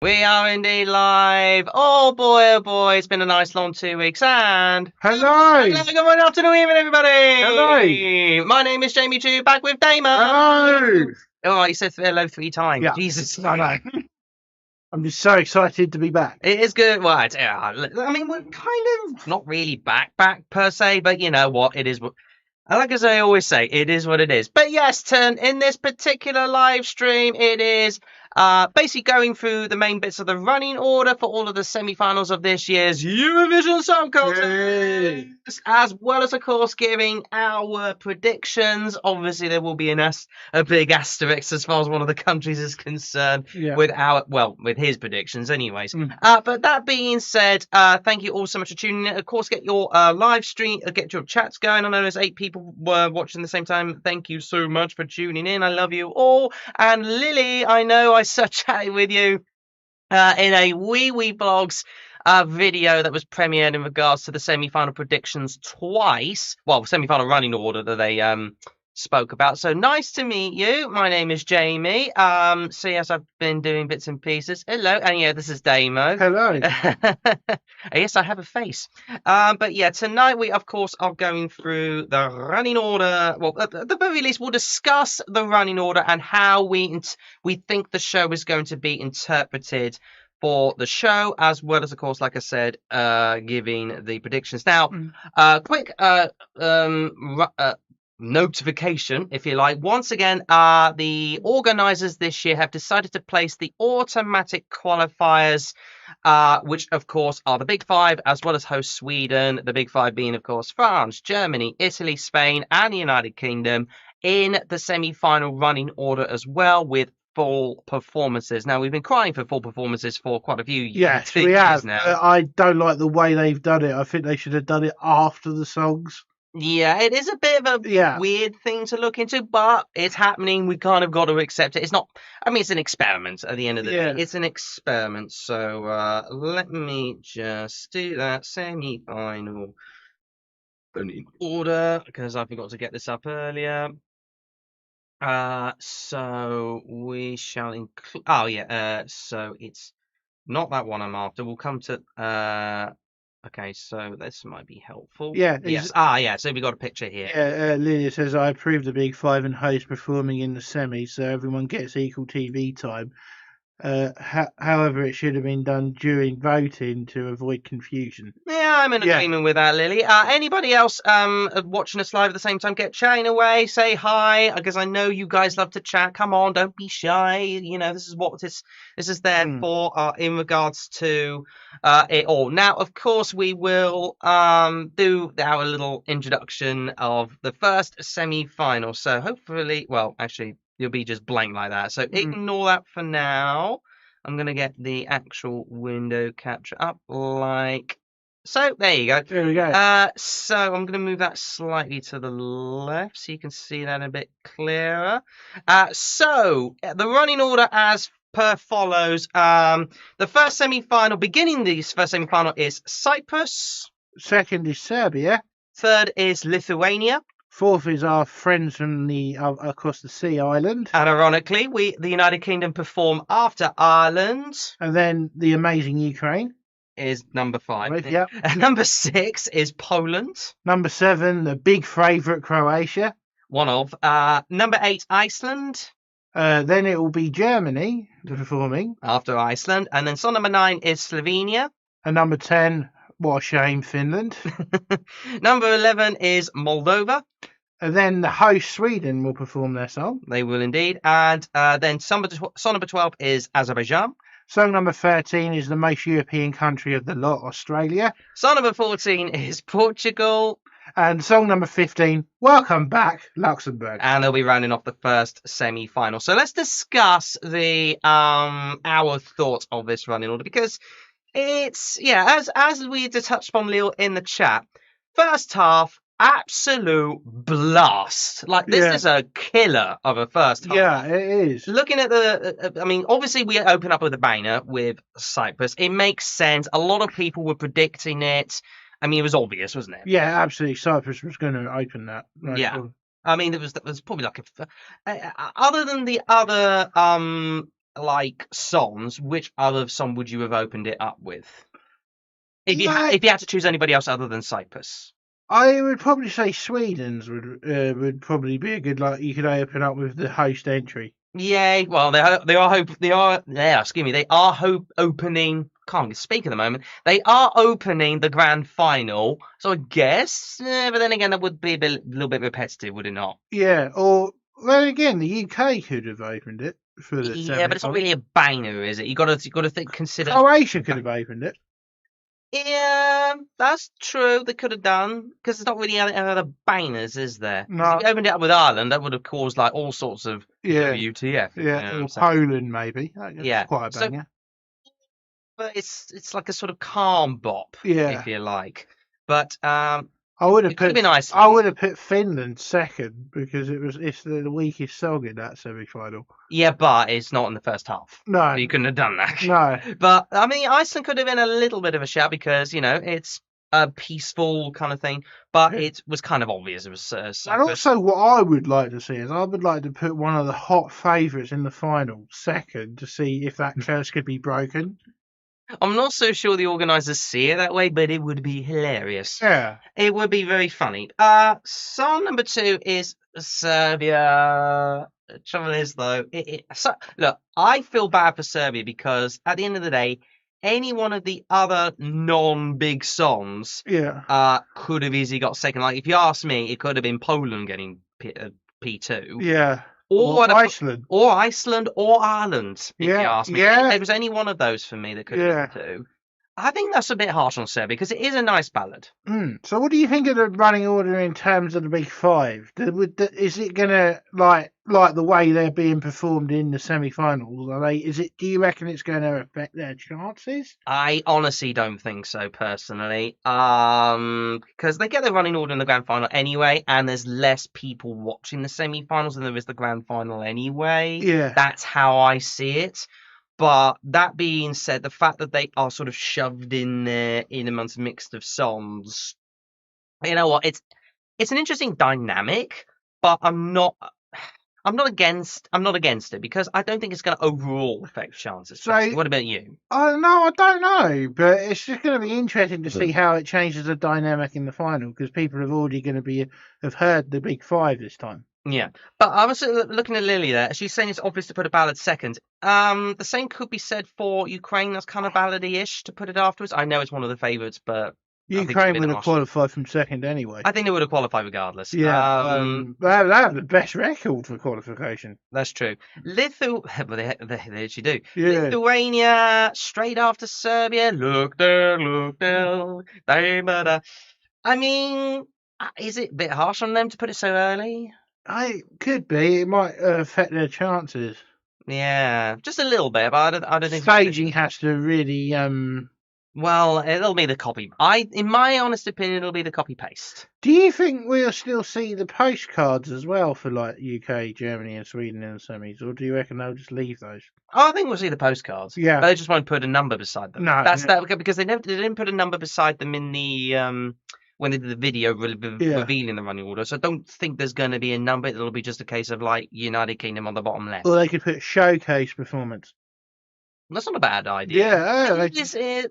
We are indeed live. Oh boy, it's been a nice long 2 weeks. And Hello. good morning, afternoon, evening, everybody. Hello. My name is Jamie Chu, back with Damo. Hello. Oh, you said hello 3 times. Yeah. Jesus, I know. I'm just so excited to be back. It is good. Well, I mean, we're kind of not really back per se, but you know what? It is what. Like as I always say, it is what it is. But yes, in this particular live stream, it is basically going through the main bits of the running order for all of the semi-finals of this year's Eurovision Song Contest, as well as, of course, giving our predictions. Obviously, there will be a big asterisk as far as one of the countries is concerned with with his predictions, anyways. But that being said, thank you all so much for tuning in. Of course, get your live stream, get your chats going. I know there's 8 people were watching at the same time. Thank you so much for tuning in. I love you all. And Lily, I know I chatted with you in a wee blogs video that was premiered in regards to the semi-final predictions twice. Well, semi-final running order that they spoke about. So nice to meet you. My name is Jamie. So yes, I've been doing bits and pieces. Hello, and yeah, this is Damo. Hello. Yes, I have a face. But yeah, tonight we of course are going through the running order. Well, at the very least, we'll discuss the running order and how we think the show is going to be interpreted for the show, as well as, of course, like I said, giving the predictions. Now, quick notification, if you like. Once again, the organisers this year have decided to place the automatic qualifiers, which of course are the Big Five, as well as host Sweden. The Big Five being, of course, France, Germany, Italy, Spain, and the United Kingdom, in the semi-final running order as well, with full performances. Now, we've been crying for full performances for quite a few Yes, years we have. now. I don't like the way they've done it. I think they should have done it after the songs. Yeah, it is a bit of a weird thing to look into, but it's happening. We kind of got to accept it. It's not, I mean, it's an experiment at the end of the day. It's an experiment. So let me just do that semi-final in order, because I forgot to get this up earlier. So we shall include, so it's not that one I'm after. We'll come to, okay, so this might be helpful. Yeah. Yes. Yeah. So we got a picture here. Yeah. Lilia says, I approve the Big Five and host performing in the semi, so everyone gets equal TV time. However, it should have been done during voting to avoid confusion. Yeah, I'm in agreement with that, Lily. Anybody else watching us live at the same time, get chatting away, say hi, because I know you guys love to chat. Come on, don't be shy. You know, this is what this is there for in regards to it all. Now, of course, we will do our little introduction of the first semi-final. So hopefully, well, actually, you'll be just blank like that. So ignore that for now. I'm going to get the actual window capture up like so. There you go. There we go. So I'm going to move that slightly to the left so you can see that a bit clearer. So the running order as per follows. The first semi-final, beginning this first semi-final, is Cyprus. Second is Serbia. Third is Lithuania. Fourth is our friends from the across the sea island. And ironically, the United Kingdom perform after Ireland. And then the amazing Ukraine is number 5. Yeah. Number 6 is Poland. Number 7, the big favourite Croatia. One of. Number 8, Iceland. Then it will be Germany performing. After Iceland. And then song number 9 is Slovenia. And number 10, what a shame, Finland. Number 11 is Moldova. And then the host Sweden will perform their song. They will indeed. And then song number 12 is Azerbaijan. Song number 13 is the most European country of the lot, Australia. Song number 14 is Portugal. And song number 15, welcome back, Luxembourg. And they'll be rounding off the first semi-final. So let's discuss the our thoughts of this running order, because it's, yeah, as we touched upon, Leo, in the chat, first half, absolute blast. Like, this is a killer of a first half. Yeah, it is. Looking at I mean, obviously we open up with a banger with Cyprus. It makes sense. A lot of people were predicting it. I mean, it was obvious, wasn't it? Yeah, absolutely. Cyprus was going to open that. Right? Yeah. I mean, there was probably like other than the other like songs, which other song would you have opened it up with? If you Yeah, if you had to choose anybody else other than Cyprus. I would probably say Sweden's would probably be a good, like, you could open up with the host entry. Yay! Well, they are opening. Can't speak at the moment. They are opening the grand final, so I guess. But then again, that would be little bit repetitive, would it not? Yeah, or then again, the UK could have opened it for the Yeah, but it's not semi-final. really a banger, is it? You got to think, consider. Croatia could have opened it. Yeah, that's true. They could have done because there's not really any other bangers, is there? Because if No, you opened it up with Ireland, that would have caused like all sorts of yeah, WTF. If you know yeah, what I'm or saying? Poland maybe. That's Yeah. quite a So, banger. but it's like a sort of calm bop, if Yeah, you like. But I would have it could have put been I Iceland. would have put Finland second because it's the weakest song in that semi-final. Yeah, but it's not in the first half. So No, you couldn't have done that. no. But I mean, Iceland could have been a little bit of a shout because it's a peaceful kind of thing. But Yeah. it was kind of obvious it was And Cyprus. also, what I would like to see is I would like to put one of the hot favourites in the final second to see if that curse could be broken. I'm not so sure the organisers see it that way, but it would be hilarious. Yeah. It would be very funny. Song number 2 is Serbia. The trouble is, though, look, I feel bad for Serbia because at the end of the day, any one of the other non-big songs Yeah. could have easily got second. Like, if you ask me, it could have been Poland getting P2, Yeah. or Or Iceland. or Iceland or Ireland, if you Yeah. ask me. If Yeah. there was any one of those for me that could have been Yeah. two. I think that's a bit harsh on Serbia because it is a nice ballad. So, what do you think of the running order in terms of the big five? Is it gonna like the way they're being performed in the semi-finals? Are they? Is it? Do you reckon it's going to affect their chances? I honestly don't think so personally. Because they get the running order in the grand final anyway, and there's less people watching the semi-finals than there is the grand final anyway. Yeah. That's how I see it. But that being said, the fact that they are sort of shoved in there in amongst mixed of songs, you know what? It's an interesting dynamic, but I'm not against it because I don't think it's going to overall affect chances. So, Personally. What about you? no, I don't know, but it's just going to be interesting to see how it changes the dynamic in the final because people have already going to have heard the big five this time. Yeah, but I was looking at Lily there. She's saying it's obvious to put a ballad second. The same could be said for Ukraine. That's kind of ballady-ish to put it afterwards. I know it's one of the favourites, but I think it's a Ukraine bit would have harsh. qualified from second anyway. I think they would have qualified regardless. Yeah, they have the best record for qualification. That's true. But they actually do. Yeah. Lithuania straight after Serbia. Look there, look there. I mean, is it a bit harsh on them to put it so early? I could be. It might affect their chances. Yeah, just a little bit, but I don't think. Staging has to really. Well, it'll be the copy. In my honest opinion, it'll be the copy paste. Do you think we'll still see the postcards as well for like UK, Germany, and Sweden in the semis, or do you reckon they'll just leave those? I think we'll see the postcards. Yeah. But they just won't put a number beside them. No. That's that because they didn't put a number beside them in the when they did the video revealing the running order. So I don't think there's going to be a number. It'll be just a case of like United Kingdom on the bottom left. Or they could put showcase performance. That's not a bad idea. Yeah.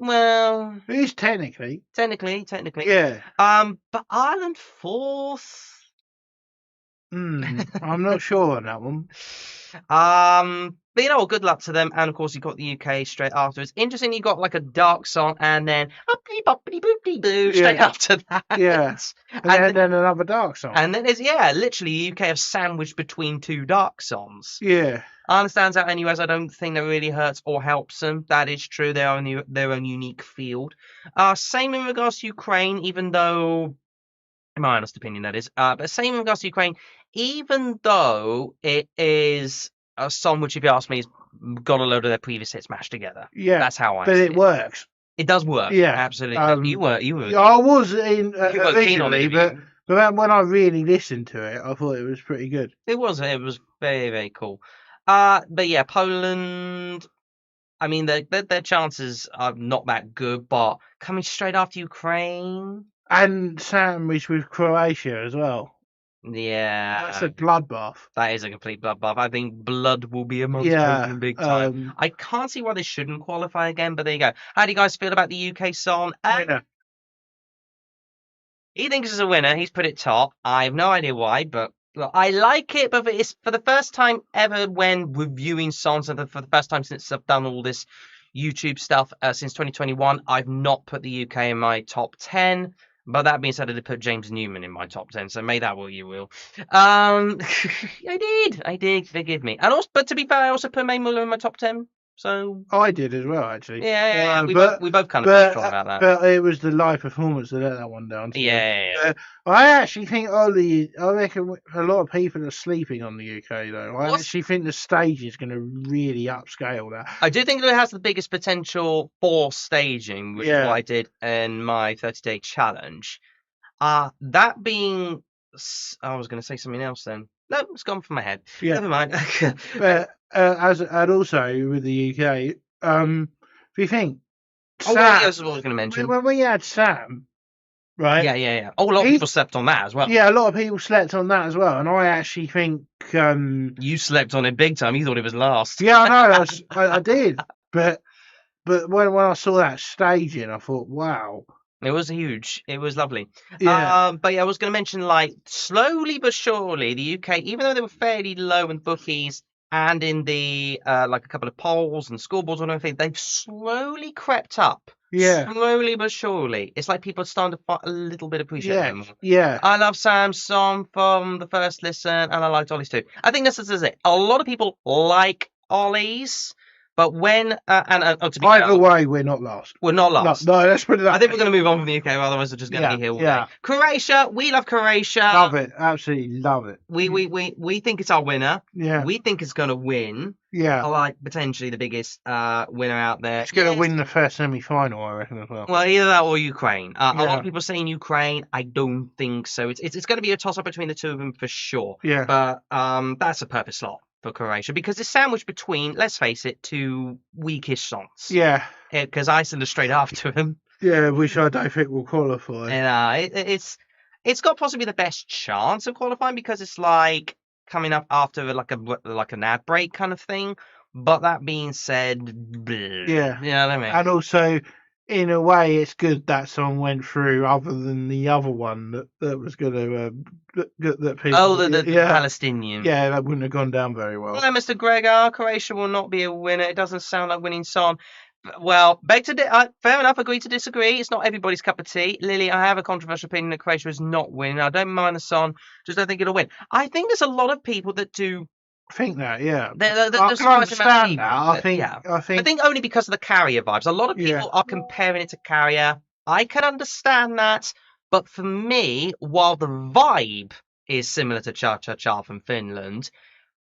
Well, It is technically. technically. Yeah. But Ireland fourth. I'm not sure on that one. But good luck to them. And of course, you got the UK straight afterwards. Interesting, you got like a dark song and then straight after that. Yeah. And then another dark song. And then literally UK have sandwiched between two dark songs. Yeah. Ireland stands out anyways. I don't think that really hurts or helps them. That is true. They are in their own unique field. Same in regards to Ukraine, even though, in my honest opinion, that is. But same in regards to Ukraine, even though it is a song which, if you ask me, has got a load of their previous hits mashed together. Yeah. That's how I see see it. But it works. It does work. Yeah. Absolutely. You were. I was in keen on originally, it. but when I really listened to it, I thought it was pretty good. It was very, very cool. But yeah, Poland. I mean, their chances are not that good, but coming straight after Ukraine. And sandwiched with Croatia as well. Yeah, That's a bloodbath. that is a complete bloodbath. I think blood will be amongst Yeah. Poland big time. I can't see why they shouldn't qualify again, but there you go. How do you guys feel about the UK song? Winner. He thinks it's a winner. He's put it top. I have no idea why, but look, I like it. But it's for the first time ever when reviewing songs, and for the first time since I've done all this YouTube stuff since 2021, I've not put the UK in my top 10. But that being said, I did put James Newman in my top 10, so may that what you will. I did. Forgive me. And also, but to be fair, I also put Mae Muller in my top 10. So I did as well, actually. yeah. We both kind of strong about that. But it was the live performance that let that one down. Yeah. I actually think I reckon a lot of people are sleeping on the UK though. I actually think the stage is going to really upscale that. I do think that it has the biggest potential for staging, which is what I did in my 30-day challenge. That being, I was going to say something else then. No, it's gone from my head. Yeah. Never mind. But and also with the UK, if you think, Sam, what was I going to mention? When we had Sam, right? Yeah. Oh, a lot of people slept on that as well. Yeah, a lot of people slept on that as well, and I actually think you slept on it big time. You thought it was last. Yeah, I know. I did, but when I saw that staging, I thought, wow. It was huge. It was lovely. Yeah. But yeah, I was going to mention, like, slowly but surely, the UK, even though they were fairly low in bookies and in the like a couple of polls and scoreboards and everything, they've slowly crept up. Yeah. Slowly but surely. It's like people are starting to a little bit appreciate them. Yeah. I love Sam's song from the first listen, and I liked Ollie's too. I think this is it. A lot of people like Ollie's. But when to be either way, we're not last. We're not last. No, let's put it that I think we're going to move on from the UK, otherwise we're just going to be here all day. Croatia, we love Croatia. Love it, absolutely love it. We think it's our winner. Yeah. We think it's going to win. Yeah. Like potentially the biggest winner out there. It's going to win the first semi-final, I reckon as well. Well, either that or Ukraine. A lot of people are saying Ukraine. I don't think so. It's going to be a toss-up between the two of them for sure. Yeah. But that's a perfect slot for Croatia because it's sandwiched between, let's face it, two weakish songs. Yeah. Because Iceland are straight after them. Yeah, which I don't think will qualify. And it's got possibly the best chance of qualifying because it's like coming up after like an ad break kind of thing. But that being said, bleh, yeah, you know what I mean. And also, in a way, it's good that song went through, other than the other one that was going to that people. Oh, the Palestinian. Yeah, that wouldn't have gone down very well. Well, Mr. Gregor, Croatia will not be a winner. It doesn't sound like winning song. Well, fair enough. Agree to disagree. It's not everybody's cup of tea. Lily, I have a controversial opinion that Croatia is not winning. I don't mind the song, just don't think it'll win. I think there's a lot of people that do think that. Yeah, I can understand that. I think only because of the Carrier vibes. A lot of people are comparing it to Carrier. I can understand that, but for me, while the vibe is similar to Cha Cha Cha from Finland,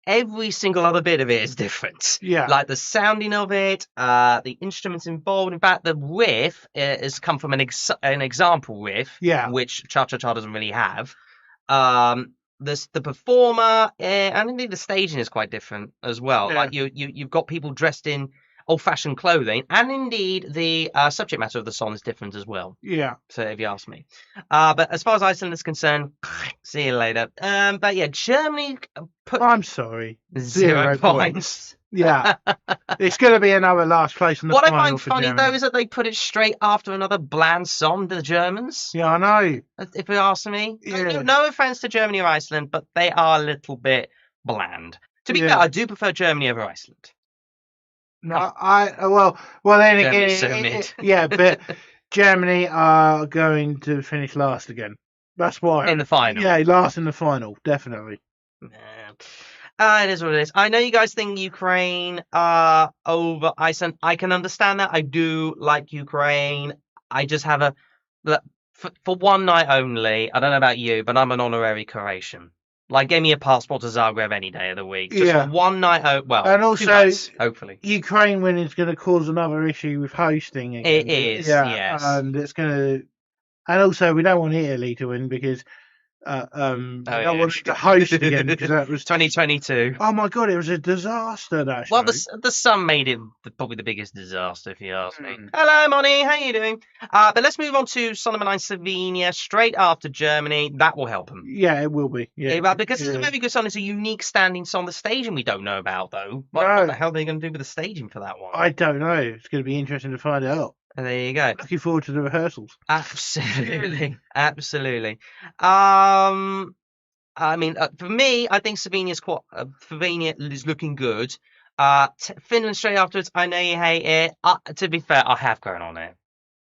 every single other bit of it is different. Yeah. Like the sounding of it, the instruments involved. In fact, the riff has come from an example riff, which Cha Cha Cha doesn't really have. The performer, and indeed the staging is quite different as well. Yeah. Like you've got people dressed in old-fashioned clothing, and indeed the subject matter of the song is different as well. Yeah. So if you ask me, but as far as Iceland is concerned, see you later. But yeah, Germany. I'm sorry. 0 points. Yeah, it's going to be another last place in the final. What I find funny though is that they put it straight after another bland song, the Germans. Yeah, I know. If you ask me, yeah. No offense to Germany or Iceland, but they are a little bit bland. To be fair, I do prefer Germany over Iceland. No, well then again, yeah, but Germany are going to finish last again. That's why in the final. Yeah, last in the final, definitely. It is what it is. I know you guys think Ukraine over Iceland. I can understand that. I do like Ukraine. I just have for one night only. I don't know about you, but I'm an honorary Croatian. Like, give me a passport to Zagreb any day of the week. Just for one night. And also, 2 nights, hopefully, Ukraine winning is going to cause another issue with hosting. Again. It is, yes. And it's going to. And also, we don't want Italy to win because I wanted to host again because that was 2022. Oh my god, it was a disaster. That show. Well, the sun made it probably the biggest disaster, if you ask me. Hmm. Hello, Moni. How you doing? But let's move on to song number 9, Slovenia, straight after Germany. That will help them. Yeah, it will be. Yeah, Because it's a very good song. It's a unique standing song. The staging we don't know about, though. What No. the hell are they going to do with the staging for that one? I don't know. It's going to be interesting to find out. And there you go. Looking forward to the rehearsals. Absolutely. Absolutely. I mean, for me, I think Slovenia is looking good. Finland straight afterwards. I know you hate it. To be fair, I have grown on it.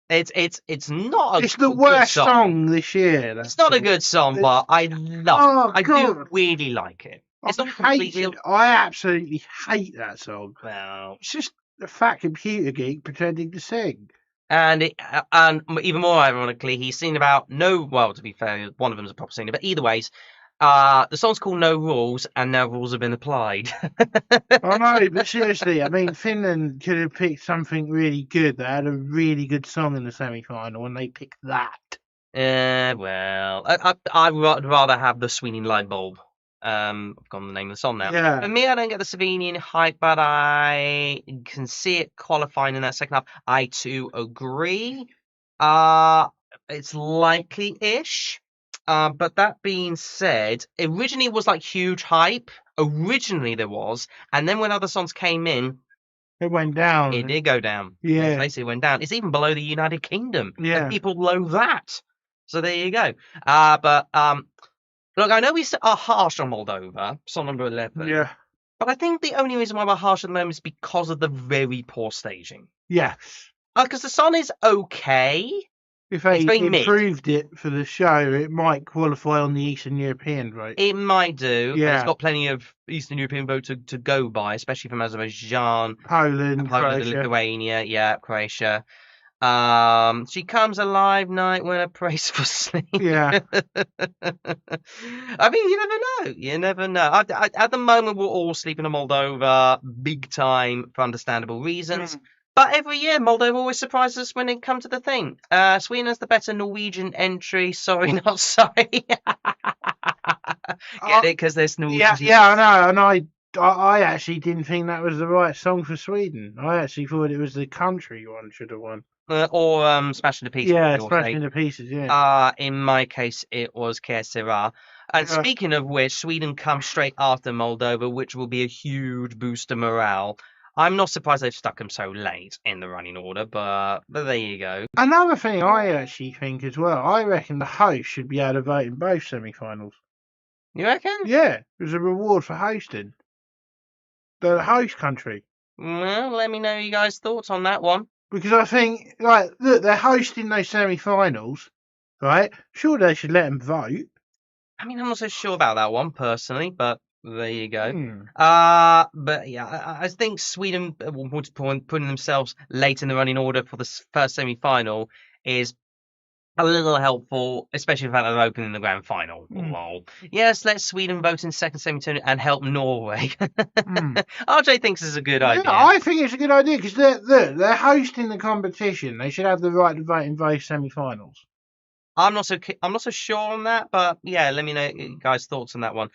It's not a It's the good worst song. song this year. It's not a good song, but I love it. I do really like it. It's not completely. I absolutely hate that song. Well, It's just a fat computer geek pretending to sing. and even more ironically, he's seen about well, to be fair, one of them's a proper singer, but either ways, the song's called No Rules, and no rules have been applied. I know, but seriously, I mean, Finland could have picked something really good. They had a really good song in the semi-final, and they picked that. Well, I'd rather have the Sweeney light bulb. I've forgotten the name of the song now. Yeah. For me, I don't get the Slovenian hype, but I can see it qualifying in that second half. I too agree. It's likely-ish. But that being said, originally it was like huge hype. Originally there was, and then when other songs came in, it went down. It did go down. Yeah. It basically went down. It's even below the United Kingdom. Yeah. And people loathe that. So there you go. But look, I know we are harsh on Moldova, song number 11. Yeah. But I think the only reason why we're harsh at the moment is because of the very poor staging. Yes. Because the song is okay. If they improved it for the show, it might qualify on the Eastern European vote. It might do. Yeah. It's got plenty of Eastern European vote to go by, especially from Azerbaijan, Poland, Croatia. Lithuania, yeah, Croatia. She comes alive night when I praise for sleep. Yeah. I mean, you never know. You never know. At the moment, we're all sleeping in Moldova, big time, for understandable reasons. But every year, Moldova always surprises us when it comes to the thing. Sweden has the better Norwegian entry. Sorry, not sorry. Get it? Because there's Norwegian. Yeah, I know. And I actually didn't think that was the right song for Sweden. I actually thought it was the country one should have won. Or Smashing to Pieces. Yeah, Smashing to Pieces, yeah. In my case, it was Que Sera. And speaking of which, Sweden comes straight after Moldova, which will be a huge boost to morale. I'm not surprised they've stuck them so late in the running order, but there you go. Another thing I actually think as well, I reckon the host should be able to vote in both semi-finals. You reckon? Yeah, there's a reward for hosting. The host country. Well, let me know you guys' thoughts on that one. Because I think, like, look, they're hosting those semi-finals, right? Sure, they should let them vote. I mean, I'm not so sure about that one personally, but there you go. But yeah, I think Sweden putting themselves late in the running order for the first semi-final is a little helpful, especially the fact that they're opening the grand final. Lol. Yes, let Sweden vote in second semi-final and help Norway. RJ thinks it's a good idea. I think it's a good idea because they're hosting the competition. They should have the right to vote in both semi-finals. I'm not so sure on that, but yeah, let me know you guys' thoughts on that one.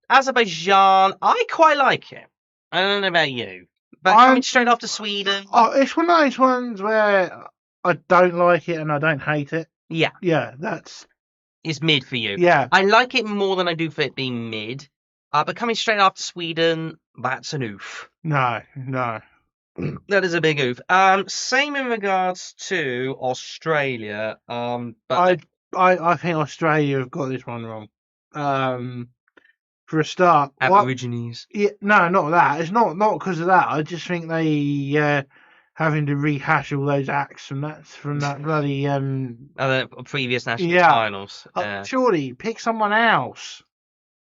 Azerbaijan, I quite like it. I don't know about you, but coming straight after Sweden. It's one of those ones where I don't like it and I don't hate it. Yeah. Yeah, it's mid for you. Yeah. I like it more than I do for it being mid. But coming straight after Sweden, that's an oof. No. That is a big oof. Same in regards to Australia. But I think Australia have got this one wrong. For a start, Aborigines. No, not that. It's not because of that. I just think they having to rehash all those acts from that bloody previous national finals. Surely pick someone else.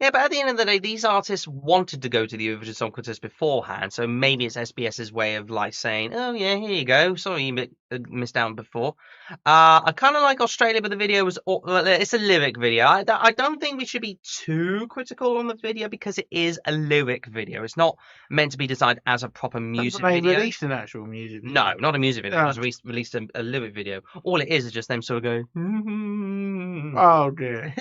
Yeah, but at the end of the day, these artists wanted to go to the Eurovision Song Contest beforehand, so maybe it's SBS's way of like saying, "Oh yeah, here you go. Sorry you missed out before." I kind of like Australia, but the video it's a lyric video. I don't think we should be too critical on the video because it is a lyric video. It's not meant to be designed as a proper music video. They released an actual music video. No, not a music video. It was released a lyric video. All it is just them sort of going. Oh dear.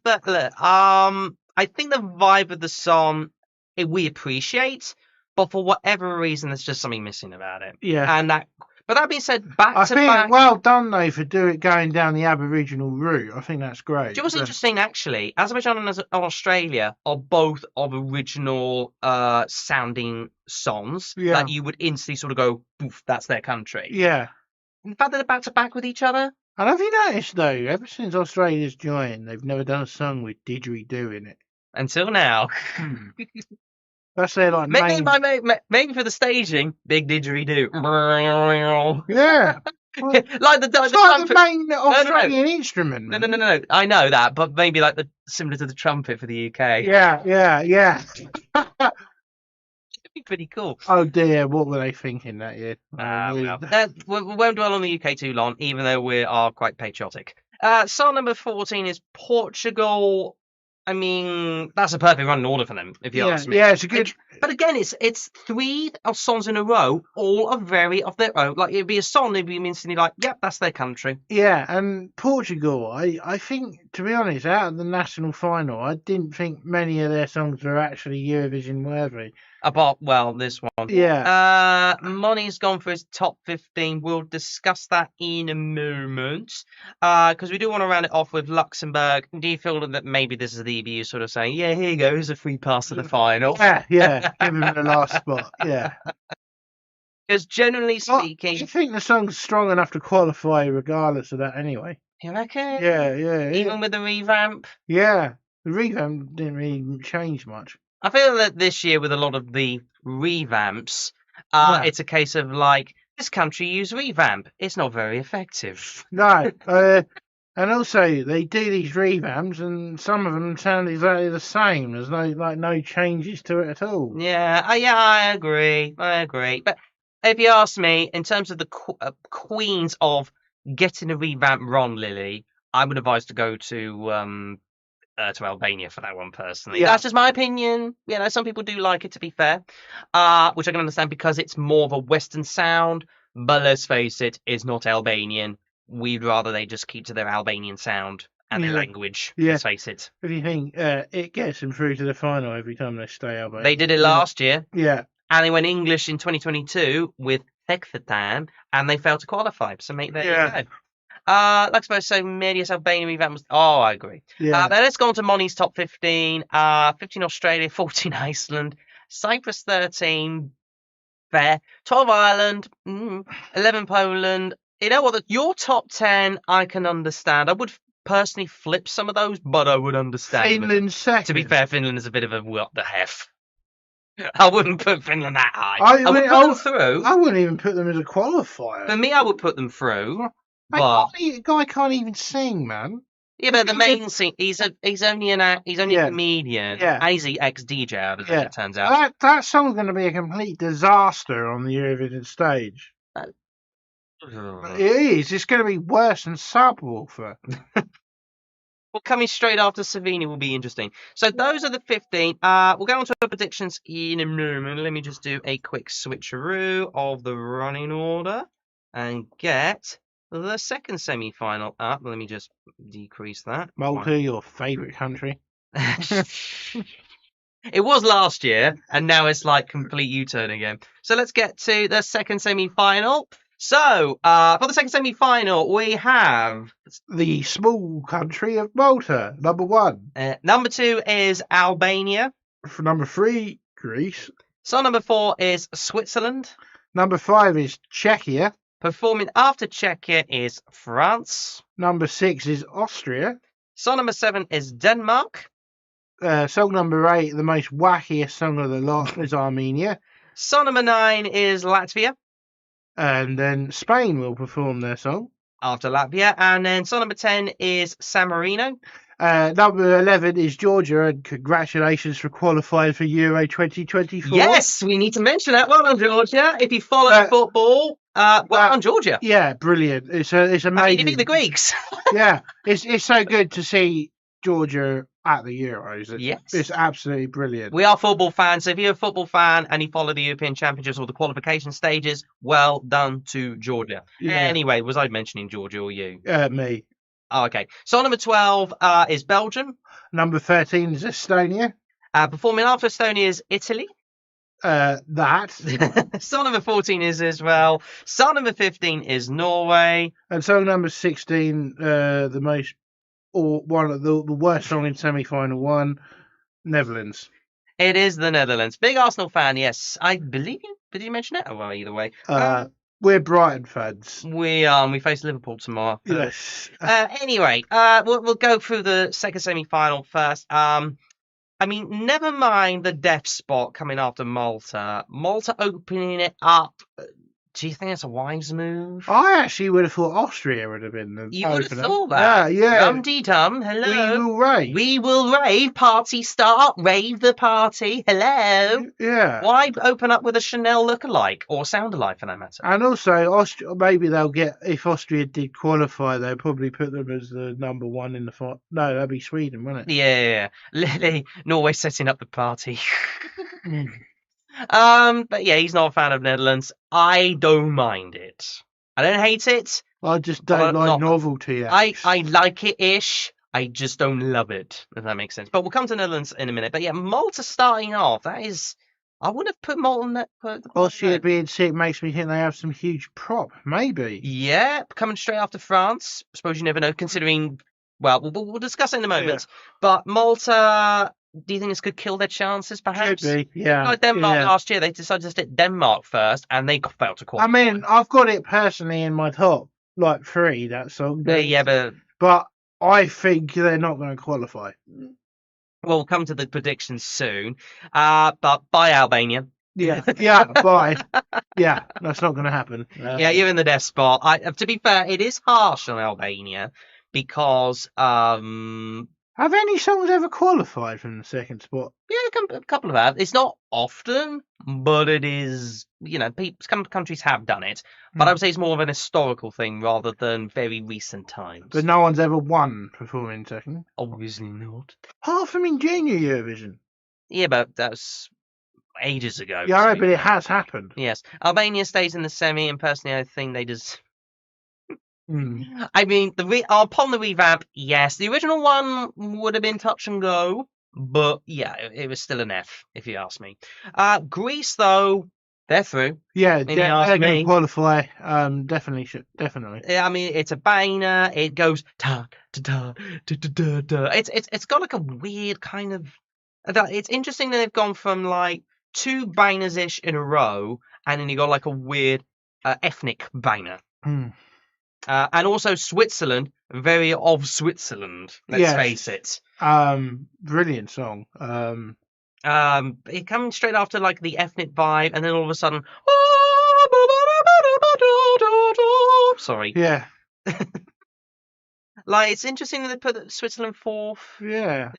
But look, I think the vibe of the song we appreciate, but for whatever reason, there's just something missing about it. Yeah. And but that being said, back I to think back. well done though for going down the Aboriginal route. I think that's great. Do you know what's interesting, actually? Azerbaijan and Australia are both of original sounding songs that you would instantly sort of go, poof, that's their country. Yeah. And the fact that they're back to back with each other. And have you noticed though, ever since Australia's joined, they've never done a song with didgeridoo in it. Until now. That's their like main. Maybe for the staging, big didgeridoo. Yeah. Well, like the trumpet. The main Australian instrument. No. I know that, but maybe like similar to the trumpet for the UK. Yeah. It'd be pretty cool. Oh dear, what were they thinking that year? We won't dwell on the UK too long, even though we are quite patriotic. Song number 14 is Portugal. I mean, that's a perfect running order for them, if you ask me. Yeah, it's a good. But again, it's 3 songs in a row, all are very of their own. Like, it'd be a song, it'd be instantly like, yep, that's their country. Yeah, and Portugal, I think, to be honest, out of the national final, I didn't think many of their songs were actually Eurovision worthy. Apart, well, this one. Yeah. Money's gone for his top 15. We'll discuss that in a moment. Because we do want to round it off with Luxembourg. Do you feel that maybe this is the EBU sort of saying, yeah, here you go, here's a free pass to the final? Yeah, give him the last spot, yeah. Because generally speaking... I think the song's strong enough to qualify regardless of that anyway. You reckon? Yeah. Even with the revamp? Yeah, the revamp didn't really change much. I feel that this year, with a lot of the revamps, it's a case of like, this country used revamp. It's not very effective. No. And also, they do these revamps, and some of them sound exactly the same. There's no changes to it at all. Yeah, I agree. But if you ask me, in terms of the queens of getting a revamp wrong, Lily, I would advise to go to Albania for that one personally. Yeah. That's just my opinion. You know, some people do like it, to be fair, which I can understand because it's more of a Western sound. But let's face it, it's not Albanian. We'd rather they just keep to their Albanian sound and their language. Yeah. Let's face it. If you think it gets them through to the final every time they stay Albanian. They did it last year. Yeah. And they went English in 2022 with Thekfatan, and they failed to qualify. So there you go. Like I suppose so, Medius Albania revamp was. Oh, I agree. Yeah. Then let's go on to Moni's top 15. 15 Australia, 14 Iceland, Cyprus 13, fair. 12 Ireland, 11 Poland. You know what? Your top 10, I can understand. I would personally flip some of those, but I would understand. Finland second. To be fair, Finland is a bit of a what the hef. I wouldn't put Finland that high. I would put them through. I wouldn't even put them as a qualifier. For me, I would put them through. The guy can't even sing, man. Yeah, but the main thing, he's only a comedian, and he's the ex-DJ, as it turns out. That song's going to be a complete disaster on the Eurovision stage. It is. It's going to be worse than Subwoofer. Well, coming straight after Savini will be interesting. So those are the 15. We'll go on to our predictions in a moment. Let me just do a quick switcheroo of the running order and get the second semi-final up. Let me just decrease that. Malta, your favourite country. It was last year, and now it's like complete U-turn again. So let's get to the second semi-final. So, for the second semi-final, we have the small country of Malta, number 1. Number 2 is Albania. For number 3, Greece. So number 4 is Switzerland. Number 5 is Czechia. Performing after Czechia is France. Number 6 is Austria. Song number 7 is Denmark. Song number 8, the most wackiest song of the lot, is Armenia. Song number 9 is Latvia. And then Spain will perform their song. After Latvia. And then song number 10 is San Marino. Number 11 is Georgia, and congratulations for qualifying for Euro 2024. Yes, we need to mention that. Well done, Georgia. If you follow football, well done, Georgia. Yeah, brilliant. It's amazing. I mean, you beat the Greeks. Yeah, it's so good to see Georgia at the Euros. It's absolutely brilliant. We are football fans, so if you're a football fan and you follow the European Championships or the qualification stages, well done to Georgia. Yeah. Anyway, was I mentioning Georgia or you? Me. Oh, okay. Song number 12 is Belgium. Number 13 is Estonia. Performing after Estonia is Italy. That. Song number 14 is Israel. Song number 15 is Norway. And song number 16, the most, or one of the worst song in semi-final one, Netherlands. It is the Netherlands. Big Arsenal fan, yes. I believe you. Did you mention it? Oh, well, either way. We're Brighton fans. We face Liverpool tomorrow. Yes. Anyway, we'll go through the second semi-final first. I mean, never mind the death spot coming after Malta. Malta opening it up. Do you think it's a wise move? I actually would have thought Austria would have been the You would have opener. thought that. Yeah. Dum-dee-dum, hello. We will rave. We will rave. Party start. Rave the party. Hello. Yeah. Why open up with a Chanel look-alike or sound-alike for that matter? And also, maybe they'll get, if Austria did qualify, they'll probably put them as the number one in the final. No, that'd be Sweden, wouldn't it? Yeah. Lily, Norway setting up the party. But yeah, he's not a fan of Netherlands. I don't mind it. I don't hate it. I just don't like novelty. I like it-ish. I just don't love it, if that makes sense. But we'll come to Netherlands in a minute. But yeah, Malta starting off, that is... I wouldn't have put Malta on that. Austria being sick makes me think they have some huge prop, maybe. Yeah, coming straight after France. I suppose you never know, considering... Well, we'll discuss it in a moment. Yeah. But Malta... Do you think this could kill their chances, perhaps? Could be, yeah. Like Denmark last year, they decided to stick Denmark first, and they failed to qualify. I mean, I've got it personally in my top, like 3, that song. Yeah, but I think they're not going to qualify. We'll come to the predictions soon. But bye, Albania. Yeah, bye. Yeah, that's not going to happen. Yeah, you're in the death spot. To be fair, it is harsh on Albania because... Have any songs ever qualified from the second spot? Yeah, a couple of have. It's not often, but it is, some countries have done it. But I would say it's more of an historical thing rather than very recent times. But no one's ever won performing second? Obviously not. Half of them in Junior Eurovision. Yeah, but that was ages ago. Yeah, but it has happened. Yes. Albania stays in the semi, and personally I think they just... I mean, upon the revamp, yes, the original one would have been touch and go, but yeah, it was still an F, if you ask me. Greece, though, they're through. Yeah, they're going to qualify. Definitely. Yeah, I mean, it's a banger. It goes ta ta ta ta ta ta. It's got like a weird kind of. It's interesting that they've gone from like 2 bangers ish in a row, and then you got like a weird ethnic banger. And also Switzerland, very of Switzerland. Let's face it. Brilliant song. It comes straight after like the ethnic vibe, and then all of a sudden, sorry. Yeah. Like it's interesting that they put Switzerland 4th. Yeah.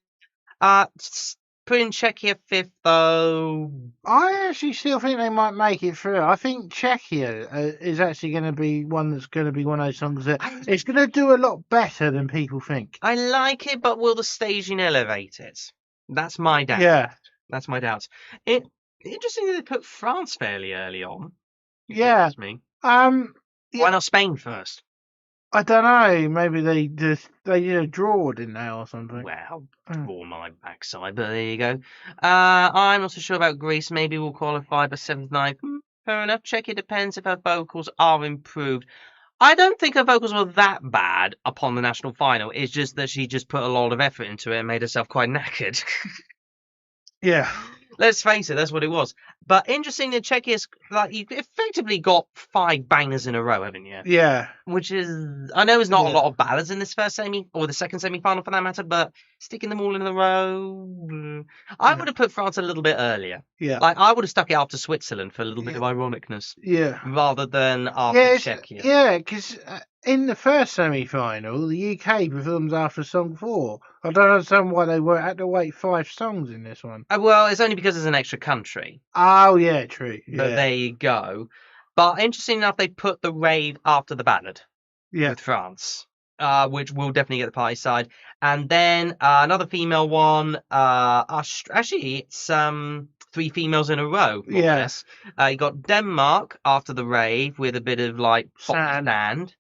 Putting Czechia 5th though. I actually still think they might make it through. I think Czechia is actually going to be one that's going to be one of those songs that it's going to do a lot better than people think. I like it, but will the staging elevate it? That's my doubt. Yeah. That's my doubt. Interesting that they put France fairly early on. Yeah. Me. Why not Spain first? I don't know. Maybe they draw, didn't they, or something? Well, draw my backside, but there you go. I'm not so sure about Greece. Maybe we'll qualify by 7th, 9th. Fair enough. Czechia depends if her vocals are improved. I don't think her vocals were that bad upon the national final. It's just that she just put a lot of effort into it and made herself quite knackered. Yeah. Let's face it, that's what it was. But interesting that Czechia's like you effectively got 5 bangers in a row, haven't you? Yeah. Which is I know there's not a lot of ballads in this first semi or the second semi-final for that matter, but sticking them all in a row, I would have put France a little bit earlier. Yeah. Like I would have stuck it after Switzerland for a little bit of ironicness. Yeah. Rather than after Czechia. Yeah, because in the first semi-final, the UK performs after song 4. I don't understand why they had to wait 5 songs in this one. Well, it's only because there's an extra country. Oh, yeah, true. Yeah. But there you go. But interesting enough, they put the rave after the ballad with France, which will definitely get the party side. And then another female one. Actually, it's 3 females in a row. Yes. You got Denmark after the rave with a bit of like sand.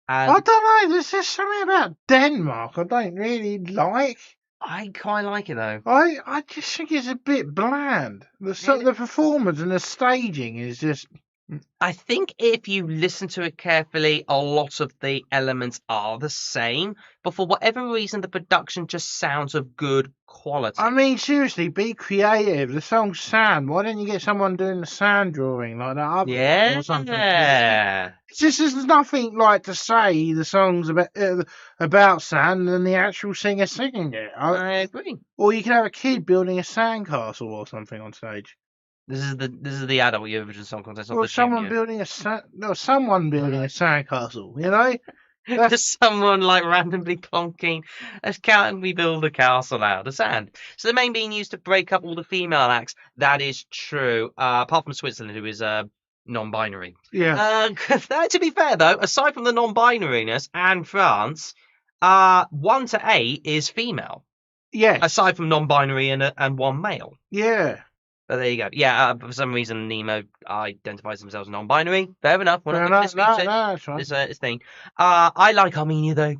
I And don't know. There's just something about Denmark I don't really like. I quite like it though. I just think it's a bit bland. The performance and the staging is just. I think if you listen to it carefully, a lot of the elements are the same, but for whatever reason, the production just sounds of good quality. I mean, seriously, be creative. The song's sand. Why don't you get someone doing the sand drawing like that other song or something? Yeah. It's just there's nothing like to say the song's about sand than the actual singer singing it. I agree. Or you could have a kid building a sandcastle or something on stage. This is the adult Eurovision Song Contest, not Or the someone junior. building someone building a sandcastle. You know. There's someone like randomly clonking, can we build a castle out of sand? So the main being used to break up all the female acts. That is true. Apart from Switzerland, who is non-binary. Yeah. To be fair though, aside from the non-binariness and France, 1 to 8 is female. Yes. Aside from non-binary and one male. Yeah. But there you go. Yeah, for some reason Nemo identifies themselves as non-binary. Fair enough. We're Fair not enough. going to No, dispute that's fine. this thing. I like Armenia though.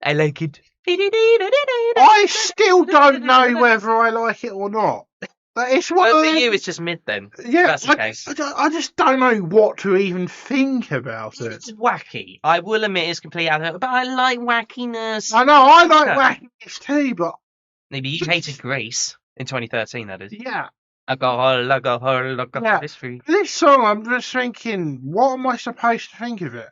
I like it. I still don't know whether I like it or not. But it's one But of for them- you, it's just mid then. Yeah, That's the case. I just don't know what to even think about it. It's wacky. I will admit it's completely out of it, but I like wackiness. I know I like wackiness too, but Maybe you hated Grace in 2013, that is. yeah, Alcohol, Yeah. history. this song I'm just thinking, what am I supposed to think of it?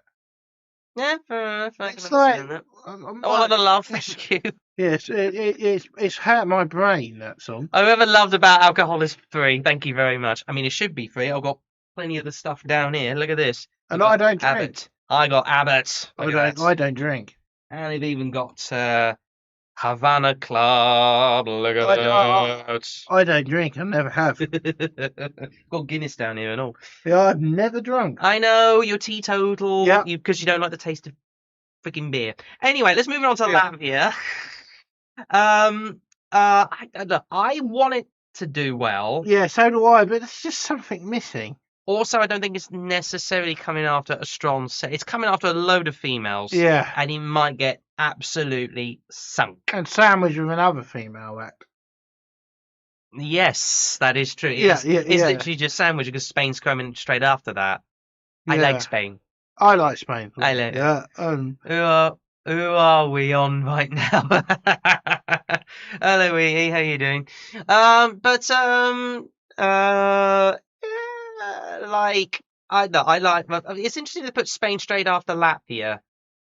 Yeah, fair enough. I can It's like, understand that. I'm Oh, a lot like- of love, thank you. yes, it's hurt my brain, that song. I've ever loved about alcohol is free. Thank you very much. I mean, it should be free. I've got plenty of the stuff down here. Look at this. And I've I got don't drink. Abbott. I got Abbott. Look at that. I don't drink. And they've even got Havana Club. Look at that. I don't drink. I never have. Got Guinness down here and all. Yeah, I've never drunk. I know you're teetotal. Yeah. Because you don't like the taste of freaking beer. Anyway, let's move on to Yeah. Latvia. I want it to do well. Yeah, so do I, but there's just something missing. Also, I don't think it's necessarily coming after a strong set. It's coming after a load of females. Yeah. And he might get absolutely sunk. And sandwiched with another female act. Yes, that is true. Yeah, It's yeah. literally just sandwich because Spain's coming straight after that. I Yeah. like Spain. I like Spain. I like it. Yeah. Who are we on right now? Hello, Edie. How you doing? Like I like. It's interesting to put Spain straight after Latvia.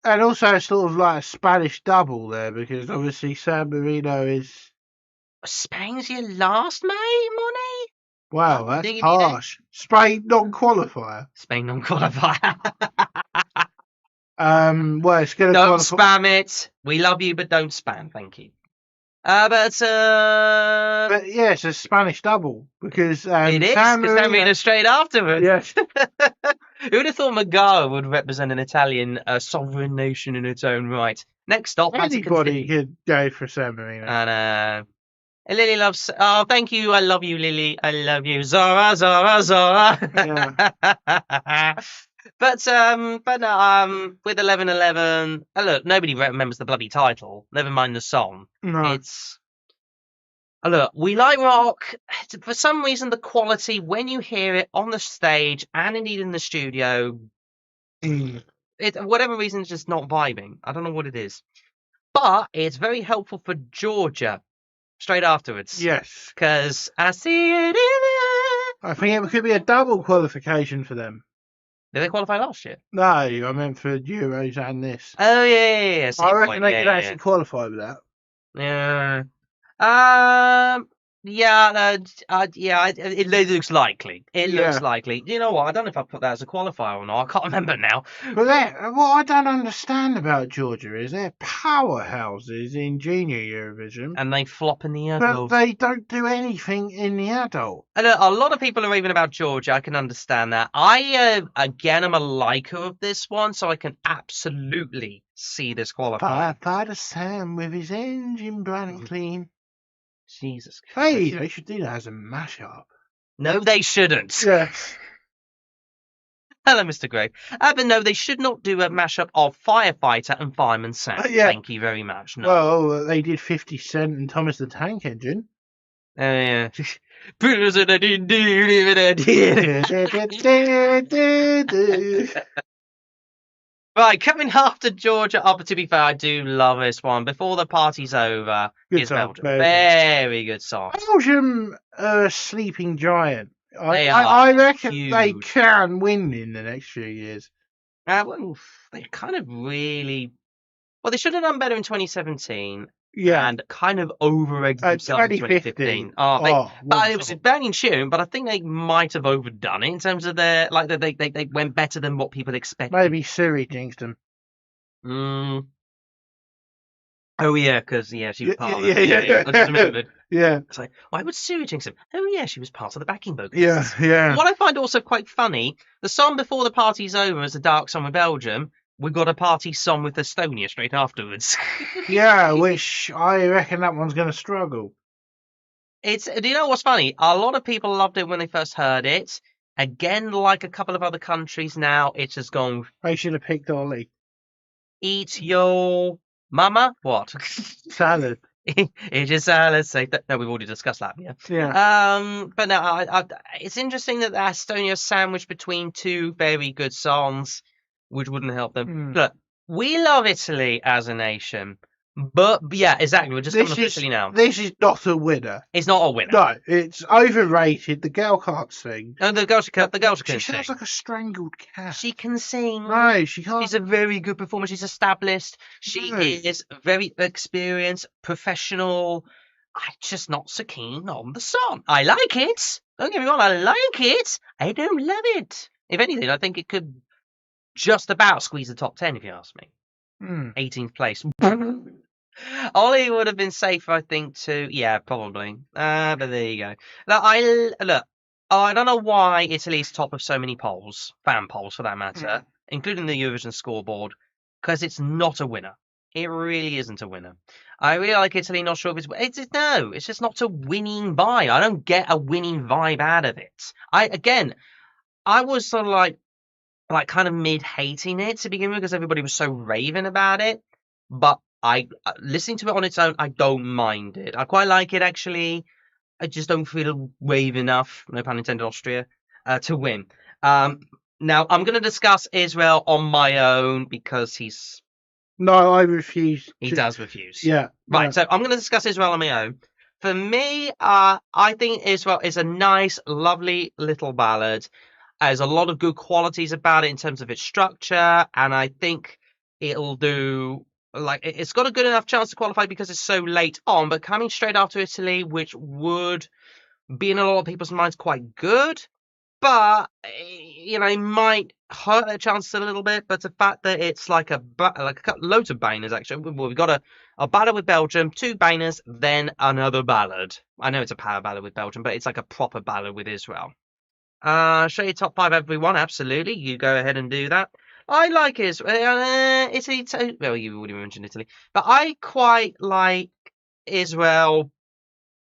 And also sort of like a Spanish double there, because obviously San Marino is. Spain's your last, mate, Money? Wow, that's Dig it, you know. harsh. Spain non-qualifier. Spain non-qualifier. Well, it's going to Don't qualify. spam it. We love you, but don't spam. Thank you. But yeah, it's a Spanish double because it is San because San Marino straight afterwards. Yes. Who would have thought Magara would represent an Italian sovereign nation in its own right? Next stop, Anybody could go for San Marino. And Lily loves. Oh, thank you. I love you, Lily. I love you, Zora, Zora, Zora. But with 11-11, look, nobody remembers the bloody title. Never mind the song. No. It's look, we like rock. For some reason, the quality when you hear it on the stage and indeed in the studio, whatever reason, it's just not vibing. I don't know what it is, but it's very helpful for Georgia straight afterwards. Yes. Because I see it in the air. I think it could be a double qualification for them. Did they qualify last year? No, I meant for Euros and this. Oh yeah. See I your reckon point. they could actually qualify with that. Yeah. It looks likely. It looks likely. You know what? I don't know if I put that as a qualifier or not. I can't remember now. But what I don't understand about Georgia is they're powerhouses in junior Eurovision, And they flop in the but adult. they don't do anything in the adult. And a lot of people are raving about Georgia. I can understand that. I again am a liker of this one, so I can absolutely see this qualifying. Father Sam with his engine brand clean. Jesus Christ. Hey, they should do that as a mashup. No, they shouldn't. Yes. Hello, Mr. Gray. But no, they should not do a mashup of Firefighter and Fireman Sam. Yeah. Thank you very much. No. Well, they did 50 Cent and Thomas the Tank Engine. Yeah. Right, coming after Georgia. Oh, but to be fair, I do love this one. Before the Party's Over Good is song, Belgium. very Very good song. Belgium are a sleeping giant. They I are reckon they huge. can win in the next few years. Well, they kind of really. Well, they should have done better in 2017. Yeah. And kind of over-egged themselves in 2015. But it was a banging tune, but I think they might have overdone it in terms of their they went better than what people expected. Maybe Siri jinxed them. Oh yeah, because she was part of it. Yeah. I just remembered. Yeah. It's like, why would Siri jinx him? Oh yeah, she was part of the backing vocals. Yeah. What I find also quite funny, the song Before the Party's Over is a dark song with Belgium. We've got a party song with Estonia straight afterwards. Yeah, which I reckon that one's going to struggle. Do you know what's funny? A lot of people loved it when they first heard it. Again, like a couple of other countries now, it's just gone. They should have picked Ollie. Eat your mama? What? Salad. Eat your salad. Say that. No, we've already discussed that. Yeah. But no, it's interesting that Estonia sandwiched between two very good songs, which wouldn't help them. Look, we love Italy as a nation. But yeah, exactly. We're just coming officially now. This is not a winner. It's not a winner. No, it's overrated. The girl can't sing. No, the girl can She sing. sounds like a strangled cat. She can sing. No, she can't. She's a very good performer. She's established. She is very experienced, professional. I'm just not so keen on the song. I like it. Don't get me wrong. I like it. I don't love it. If anything, I think it could just about squeeze the top 10, if you ask me. 18th place. Ollie would have been safer, I think, too. Yeah, probably. But there you go. Look, I don't know why Italy's top of so many polls, fan polls for that matter, including the Eurovision scoreboard, because it's not a winner. It really isn't a winner. I really like Italy. Not sure if it's just not a winning vibe. I don't get a winning vibe out of it. I was sort of like kind of mid-hating it to begin with because everybody was so raving about it. But listening to it on its own, I don't mind it. I quite like it, actually. I just don't feel brave enough, no pun intended, Austria, to win. Now, I'm going to discuss Israel on my own because he's... No, I refuse. He does refuse. Yeah. Right, so I'm going to discuss Israel on my own. For me, I think Israel is a nice, lovely little ballad. There's a lot of good qualities about it in terms of its structure, and I think it'll do... it's got a good enough chance to qualify because it's so late on, but coming straight after Italy, which would be in a lot of people's minds quite good, but it might hurt their chances a little bit. But the fact that it's loads of bangers, actually. Well, we've got a ballad with Belgium, two bangers, then another ballad. I know it's a power ballad with Belgium, but it's like a proper ballad with Israel. Show your top 5, everyone. Absolutely, you go ahead and do that. I like Italy. Well, you already mentioned Italy, but I quite like Israel.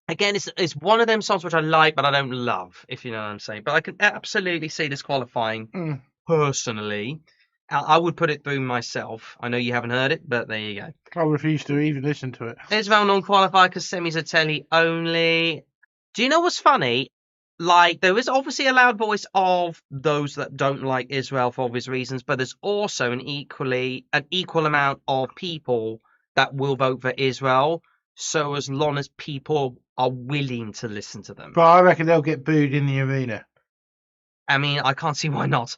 Again, it's one of them songs which I like, but I don't love, if you know what I'm saying. But I can absolutely see this qualifying personally. I would put it through myself. I know you haven't heard it, but there you go. I refuse to even listen to it. Israel non-qualified because semis are telly only. Do you know what's funny? There is obviously a loud voice of those that don't like Israel for obvious reasons, but there's also an equal amount of people that will vote for Israel. So as long as people are willing to listen to them. But I reckon they'll get booed in the arena. I mean, I can't see why not,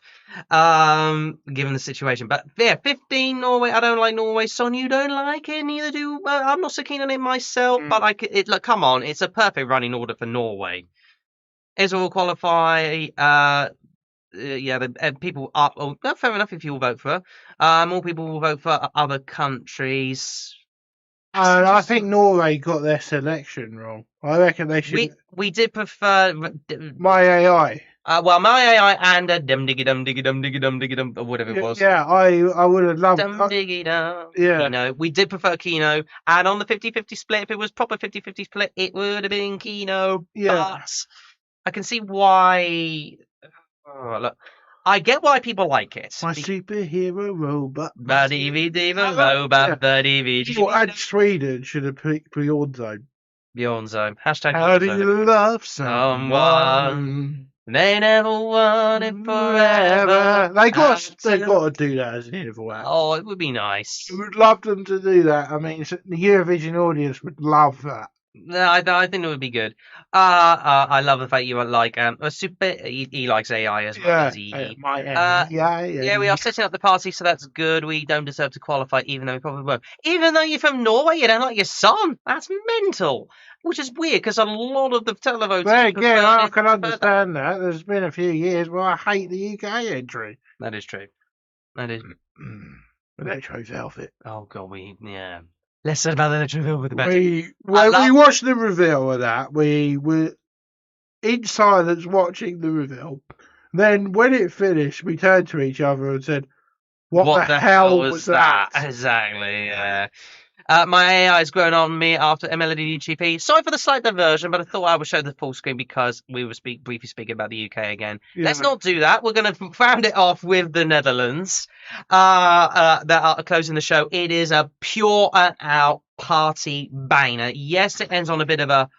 given the situation. But yeah, 15, Norway. I don't like Norway. Son, you don't like it, neither do. I'm not so keen on it myself, but look, come on, it's a perfect running order for Norway. Israel will qualify. People are. Oh, fair enough. If you will vote for her, more people will vote for other countries. I think Norway got their selection wrong. I reckon they should. We did prefer My AI. Well, my AI and a dum diggy dum diggy dum diggy dum diggy dum, or whatever it was. Yeah, I would have loved. Dum diggy dum. Yeah. Kino. We did prefer Kino, and on the 50-50 split, if it was proper 50-50 split, it would have been Kino. Yeah. But I can see why. Oh, look, I get why people like it. My superhero robot. Buddy robot, buddy And Sweden should have picked Beyonce. Beyonce. Hashtag How do Beyonce. you love someone? They never wanted forever. They've got to do that as an interval act. Oh, it would be nice. I would love them to do that. I mean, the Eurovision audience would love that. No, I think it would be good. I love the fact you like a super. He likes AI as well as he. Yeah, we are setting up the party, so that's good. We don't deserve to qualify, even though we probably won't. Even though you're from Norway, you don't like your son. That's mental. Which is weird because a lot of the televotes. Again, I can understand that. There's been a few years where I hate the UK entry. That is true. That is. Electro Velvet. Oh god, yeah. Less said about the Electro Velvet, the better. We watched the reveal of that. We were in silence watching the reveal. Then when it finished, we turned to each other and said, "What the hell was that?" Exactly. Yeah. My AI has grown on me after MLDGP. Sorry for the slight diversion, but I thought I would show the full screen because we were briefly speaking about the UK again. Yeah. Let's not do that. We're going to round it off with the Netherlands that are closing the show. It is a pure and out party banger. Yes, it ends on a bit of a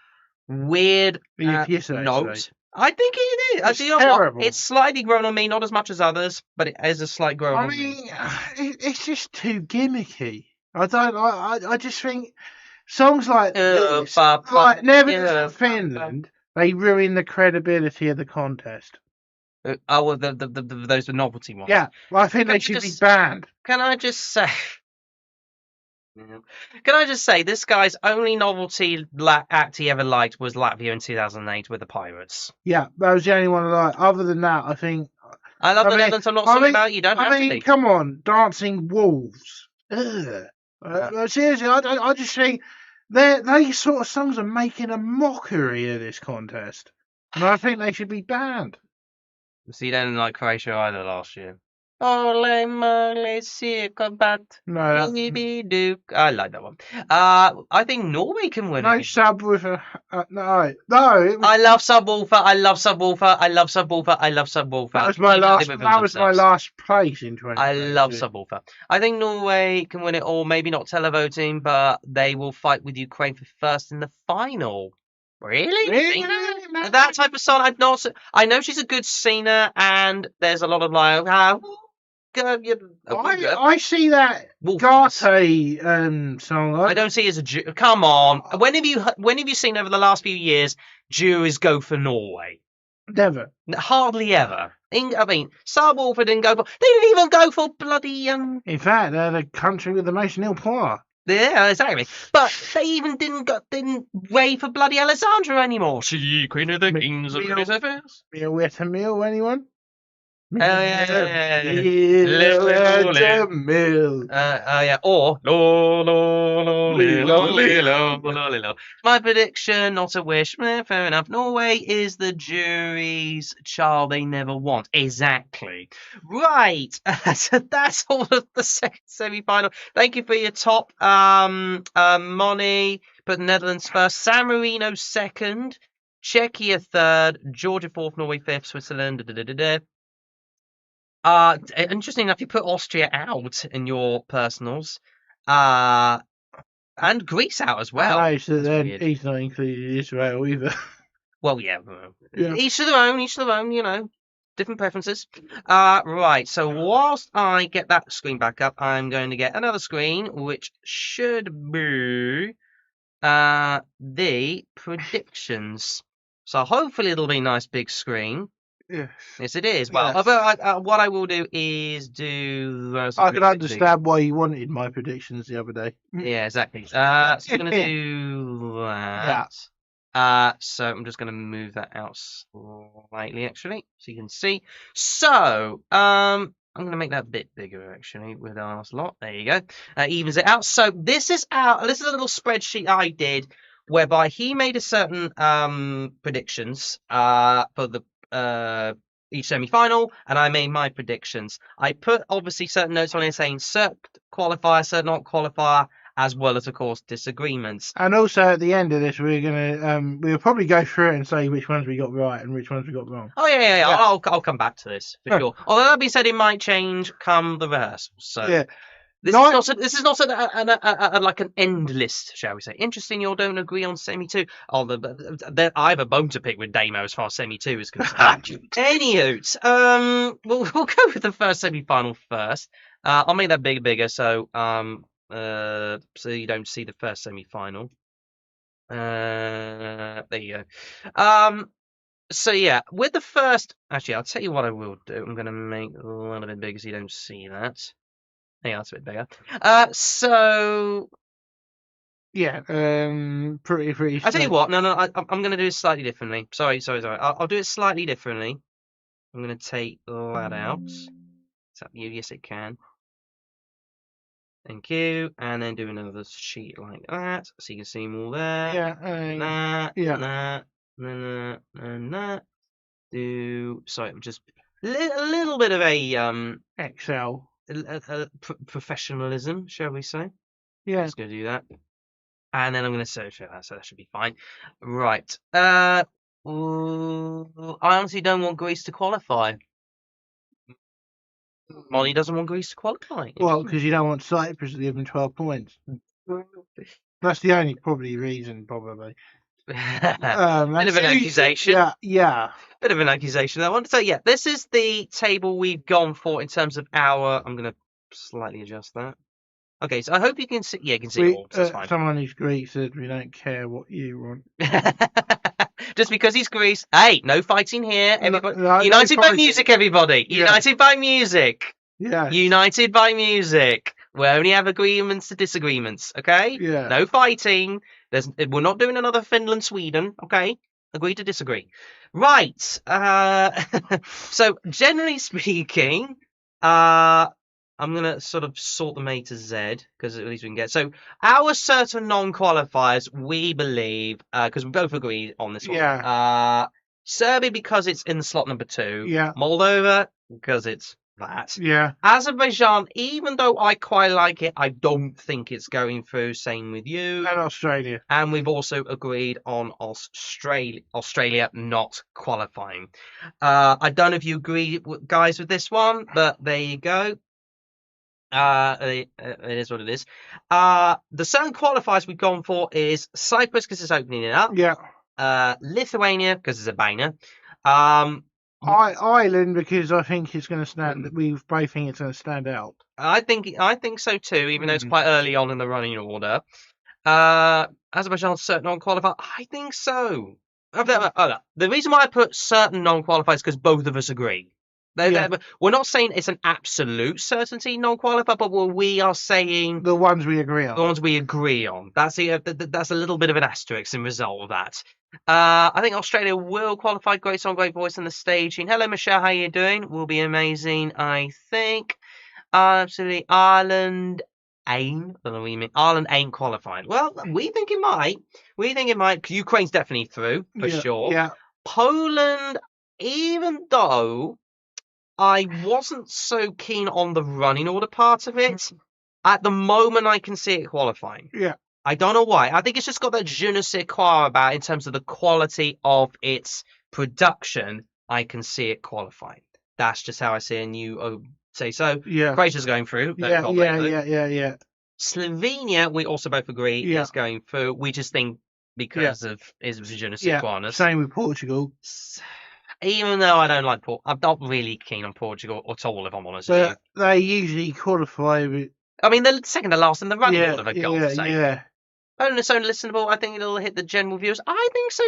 weird note. I think it is. Terrible. It's slightly grown on me, not as much as others, but it is a slight grown on me. It's just too gimmicky. I just think songs like this, like Never Finland, they ruin the credibility of the contest. Well, those are novelty ones. Yeah, well, I think they should be banned. Can I just say? Can I just say this guy's only novelty act he ever liked was Latvia in 2008 with the Pirates. Yeah, that was the only one I liked. Other than that, I think I love the Netherlands. I'm not sorry about you. Don't have to be. Come on, Dancing Wolves. Seriously, I just think they sort of songs are making a mockery of this contest, and I think they should be banned. So you didn't like Croatia either last year? Ole mole combat. No, I like that one. I think Norway can win. No subwoofer. No. I love subwoofer. I love subwoofer. I love subwoofer. I love subwoofer. That was my last place in 2020. I love subwoofer. I think Norway can win it all. Maybe not televoting, but they will fight with Ukraine for first in the final. Really? That type of song, I know she's a good singer, and there's a lot of like, I see that Garte song. I don't see it as a Jew. Come on, when have you seen over the last few years Jews go for Norway? Never. Hardly ever. I mean, Subwoofer didn't go for. They didn't even go for bloody. In fact, they're the country with the most nil poor. Yeah, exactly. But they even didn't rave for bloody Alessandra anymore. She, Queen of the Kings of British Affairs. Meal, anyone? Oh yeah. Mill. Yeah. Or my prediction, not a wish. Fair enough. Norway is the jury's child they never want. Exactly. Right. So that's all of the second semi-final. Thank you for your top. Moni put the Netherlands first. San Marino second. Czechia third. Georgia fourth. Norway fifth. Switzerland. Interesting enough, you put Austria out in your personals, and Greece out as well. No, so then he's not included Israel either. Well, yeah. Each to their own. You know, different preferences. Right. So whilst I get that screen back up, I'm going to get another screen, which should be the predictions. So hopefully it'll be a nice big screen. Yes, it is. Well, what I will do is do. I can understand why you wanted my predictions the other day. Yeah, exactly. So I'm going to do that. Yeah. So I'm just going to move that out slightly, actually, so you can see. So, I'm going to make that a bit bigger, actually, with our slot. There you go. Evens it out. So this is a little spreadsheet I did, whereby he made a certain predictions for the each semi-final, and I made my predictions. I put obviously certain notes on here saying cert qualifier, cert not qualifier, as well as, of course, disagreements. And also at the end of this, we'll probably go through it and say which ones we got right and which ones we got wrong. Oh yeah. Yeah. I'll come back to this for sure. Although that being said, it might change come the rehearsal. So Yeah. this is not like an end list, shall we say? Interesting, you all don't agree on semi two. Oh, I have a bone to pick with Damo as far as semi two is concerned. Anywho, we'll go with the first semi final first. I'll make that bigger, so you don't see the first semi final. There you go. So yeah, with the first, actually, I'll tell you what I will do. I'm gonna make a little bit bigger so you don't see that. Yeah, that's a bit bigger. So yeah, pretty. I tell you what, no, I'm gonna do it slightly differently. Sorry. I'll do it slightly differently. I'm gonna take that out. Is that you? Yes, it can. Thank you. And then do another sheet like that, so you can see them all there. Yeah. That. Sorry, I'm just a little bit of a Excel. Professionalism, shall we say? Yeah. Just gonna do that. And then I'm going to search that, so that should be fine. Right. I honestly don't want Greece to qualify. Molly doesn't want Greece to qualify. Well, because you don't want Cyprus to give them 12 points. That's the only probably reason, probably. Bit of an accusation. Yeah. Bit of an accusation, that one. So yeah, this is the table we've gone for in terms of our. I'm going to slightly adjust that. Okay, so I hope you can see. Yeah, you can see it all. So that's fine. Someone who's Greek said we don't care what you want. Just because he's Greece. Hey, no fighting here. Everybody, united no by music, everybody. Yeah. United by music. Yeah. United by music. We only have agreements to disagreements. Okay. Yeah. No fighting. We're not doing another Finland, Sweden. Okay. Agree to disagree. Right. So generally speaking, I'm going to sort of sort them A to Z, because at least we can get. So, our certain non-qualifiers, we believe, because we both agree on this one. Yeah. Serbia, because it's in the slot number 2. Yeah. Moldova, because it's that. Yeah. Azerbaijan, even though I quite like it, I don't think it's going through. Same with you. And Australia. And we've also agreed on Australia not qualifying. I don't know if you agree, guys, with this one, but there you go. It is what it is. The certain qualifiers we've gone for is Cyprus because it's opening it up. Yeah. Lithuania because it's a banger. Ireland because I think it's going to stand. We both think it's going to stand out. I think so too, even though it's quite early on in the running order. Azerbaijan's certain non-qualifier. I think so. The reason why I put certain non-qualifiers is because both of us agree. We're not saying it's an absolute certainty non-qualifier, but we are saying the ones we agree on. The ones we agree on. That's a little bit of an asterisk in result of that. I think Australia will qualify. Great song, great voice in the staging. Hello, Michelle. How you doing? Will be amazing, I think. Absolutely. Ireland ain't. I don't know what you mean. Ireland ain't qualified. Well, we think it might. Ukraine's definitely through for sure. Yeah. Poland, even though I wasn't so keen on the running order part of it, at the moment I can see it qualifying. Yeah. I don't know why. I think it's just got that je ne sais quoi about in terms of the quality of its production. I can see it qualifying. That's just how I see it, and you say so. Yeah. Croatia's going through. Yeah. Slovenia, we also both agree is going through. We just think because of is je ne sais quoi. Same with Portugal. Even though I don't like I'm not really keen on Portugal at all, if I'm honest with you. They usually qualify with. I mean, they're second to last in the running order, for God's sake. Yeah. Only so listenable. I think it'll hit the general viewers. I think so.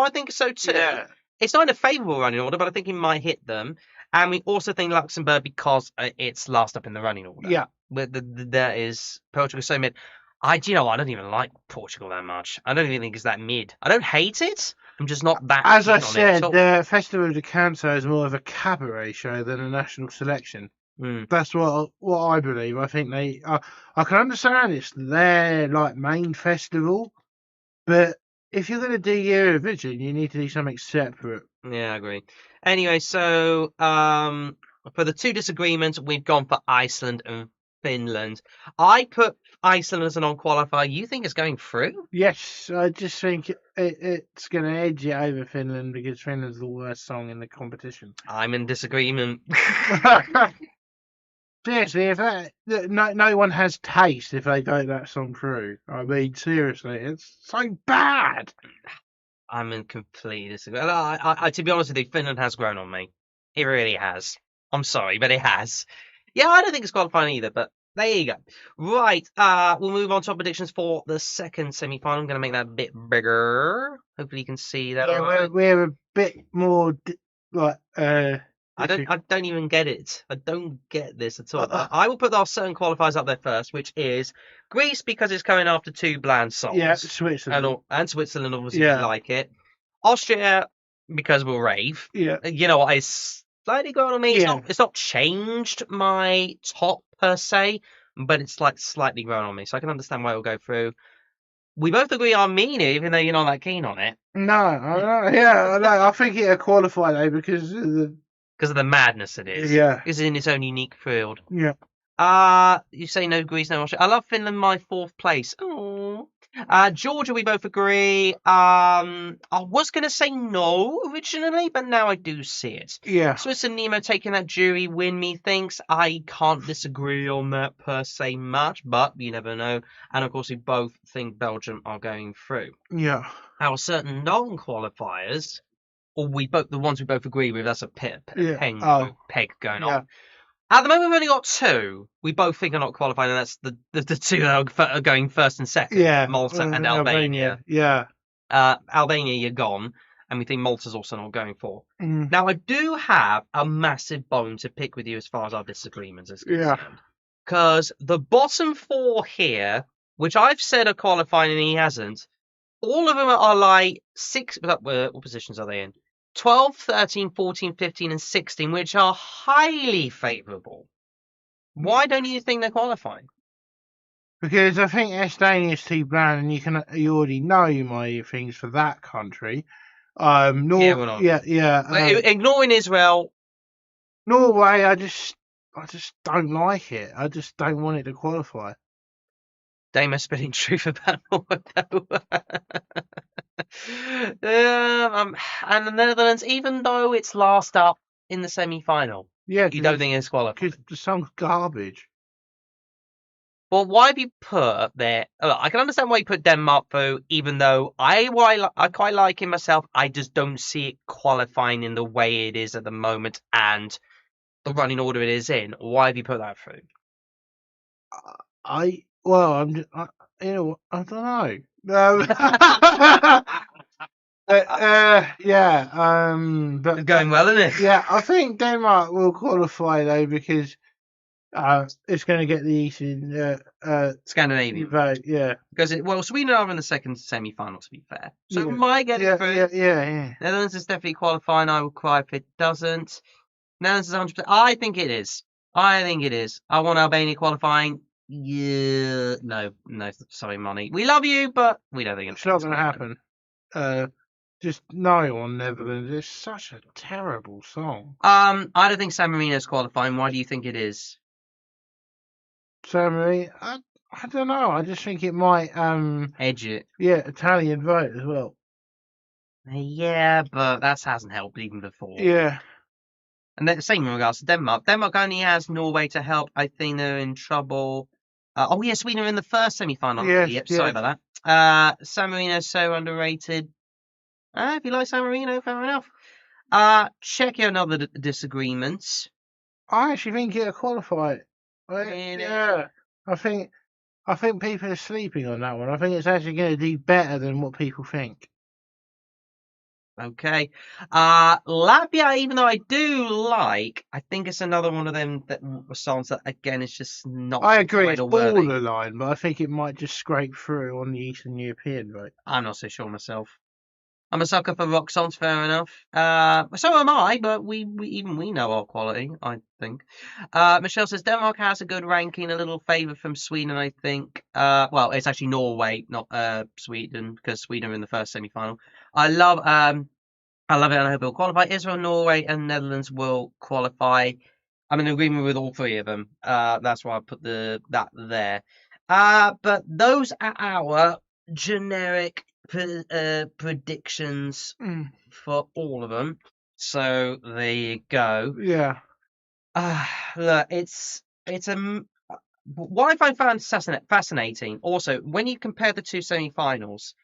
I think so too. Yeah. It's not in a favourable running order, but I think it might hit them. And we also think Luxembourg because it's last up in the running order. Yeah. There is Portugal so mid. I don't even like Portugal that much. I don't even think it's that mid. I don't hate it. I'm just not that. As I said, the Festival de Canto is more of a cabaret show than a national selection. That's what I believe. I think I can understand it's their main festival, but if you're going to do Eurovision, you need to do something separate. Yeah, I agree. Anyway, so for the two disagreements, we've gone for Iceland and Finland. I put Iceland as a non-qualifier. You think it's going through? Yes, I just think it's going to edge it over Finland because Finland's the worst song in the competition. I'm in disagreement. Seriously, if no one has taste if they vote that song through. I mean, seriously, it's so bad. I'm in complete disagreement. To be honest with you, Finland has grown on me. It really has. I'm sorry, but it has. Yeah, I don't think it's qualifying either, but there you go. Right, we'll move on to our predictions for the second semi-final. I'm going to make that a bit bigger. Hopefully you can see that. Yeah, Right. we're a bit more I don't even get it. I don't get this at all. Uh, I will put our certain qualifiers up there first, which is Greece because it's coming after two bland songs. Yeah, Switzerland. And Switzerland, obviously, Yeah. we like it. Austria because we'll rave. Yeah. You know what? It's slightly growing on me. Yeah. It's not changed my top per se, but it's like slightly growing on me. So I can understand why it'll go through. We both agree on Mina, even though you're not that keen on it. No, I know. Yeah, I know. I think it'll qualify though because of the madness it is. Yeah. It's in its own unique field. Yeah. You say no Greece, no Austria. I love Finland, my fourth place. Oh. Georgia, we both agree. I was going to say no originally, but now I do see it. Yeah. Swiss and Nemo taking that jury win, methinks. I can't disagree on that per se much, but you never know. And of course, we both think Belgium are going through. Yeah. Our certain non-qualifiers, or the ones we both agree with, that's a peg going on. At the moment, we've only got two. We both think are not qualifying, and that's the two that are going first and second. Yeah. Malta and Albania. Yeah. Albania, you're gone, and we think Malta's also not going for. Now, I do have a massive bone to pick with you as far as our disagreements is concerned. Because the bottom four here, which I've said are qualifying and he hasn't, all of them are like six. What positions are they in? 12, 13, 14, 15, and 16, which are highly favourable. Why don't you think they're qualifying? Because I think Estonia's too bland, and you already know my things for that country. Ignoring Israel. Norway, I just don't like it. I just don't want it to qualify. Damo spitting truth about Norway, though. And the Netherlands, even though it's last up in the semi-final, you don't think it's qualified? Because the song's garbage. Well, why have you put there? Look, I can understand why you put Denmark through, even though I quite like it myself. I just don't see it qualifying in the way it is at the moment and the running order it is in. Why have you put that through? I don't know. But going well, isn't it? Yeah, I think Denmark will qualify though because it's going to get the Eastern Scandinavian vote. Yeah, because Sweden are in the second semi-final. To be fair, so it might get it through. Yeah. Netherlands is definitely qualifying. I will cry if it doesn't. Netherlands is 100%. I think it is. I want Albania qualifying. Yeah, no, sorry, Money. We love you, but we don't think it's not going to happen. Just no on Netherlands. It's such a terrible song. I don't think San Marino's qualifying. Why do you think it is? San Marino, I don't know. I just think it might edge it. Yeah, Italian vote as well. Yeah, but that hasn't helped even before. Yeah. And then the same in regards to Denmark. Denmark only has Norway to help. I think they're in trouble. Sweden are in the first semi-final. Yep, sorry about that. San Marino's so underrated. If you like San Marino, fair enough. Check out other disagreements. I actually think it'll qualify. Yeah. I think people are sleeping on that one. I think it's actually going to do better than what people think. Okay. Latvia, even though I do like, I think it's another one of them songs that, again, it's just not. I agree, it's borderline, but I think it might just scrape through on the Eastern European vote. I'm not so sure myself. I'm a sucker for rock songs, fair enough. So am I, but we know our quality, I think. Michelle says Denmark has a good ranking, a little favour from Sweden, I think. It's actually Norway, not Sweden, because Sweden are in the first semi-final. I love it, and I hope it'll qualify. Israel, Norway, and Netherlands will qualify. I'm in agreement with all three of them. That's why I put that there. But those are our generic predictions for all of them. So there you go. Yeah. Look, it's what I find fascinating. Also, when you compare the two semi-finals,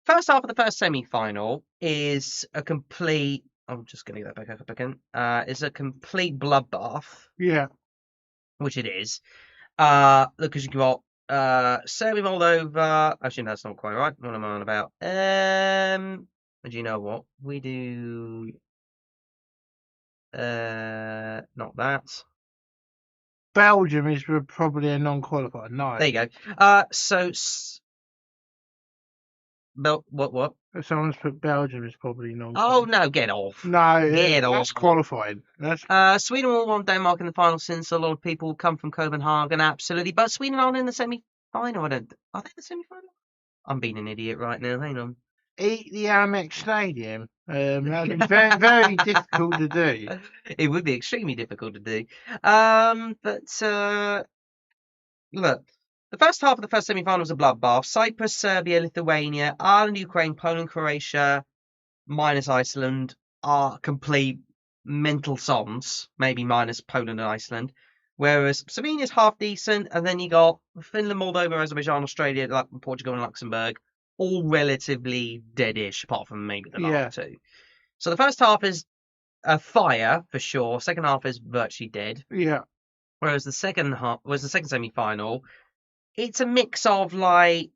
first half of the first semi-final is a complete. I'm just going to get that back up again. It's a complete bloodbath. Yeah. Which it is. Because you got Serbia, Moldova. Actually, that's not quite right. What am I on about? Do you know what we do? Not that. Belgium is probably a non-qualifier. No. There you go. What? Someone's put Belgium is probably non-qualified. Oh no, get off. No, Get that's off. qualified. That's Sweden will want Denmark in the final since a lot of people come from Copenhagen. Absolutely, but Sweden aren't in the semi-final. Are they in the semi-final? I'm being an idiot right now. Hang on. Eat the Amex Stadium. That'd be very, very difficult to do. It would be extremely difficult to do. Look, the first half of the first semi-final was a bloodbath. Cyprus, Serbia, Lithuania, Ireland, Ukraine, Poland, Croatia, minus Iceland, are complete mental songs. Maybe minus Poland and Iceland. Whereas Slovenia's half decent, and then you got Finland, Moldova, Azerbaijan, Australia, like Portugal, and Luxembourg, all relatively deadish, apart from maybe the last two. So the first half is a fire for sure. Second half is virtually dead. Yeah. Whereas the second semi-final, it's a mix of like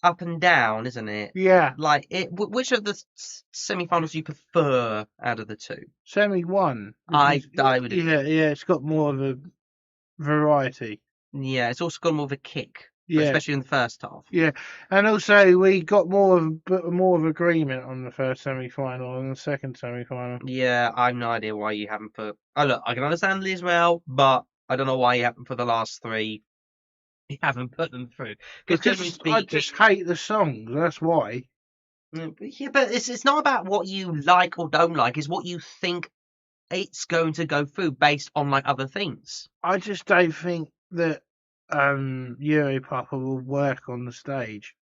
up and down, isn't it? Yeah. Like which of the semi-finals do you prefer out of the two? Semi-1. I would. Yeah. It's got more of a variety. Yeah, it's also got more of a kick. Yeah. Especially in the first half. Yeah, and also we got more of agreement on the first semi-final than the second semi-final. Yeah, I have no idea why you haven't put. Oh look, I can understand Israel, but I don't know why you haven't put the last three. You haven't put them through because I just hate the songs. That's why. Yeah, but it's not about what you like or don't like. It's what you think it's going to go through based on like other things. I just don't think that Europapa will work on the stage.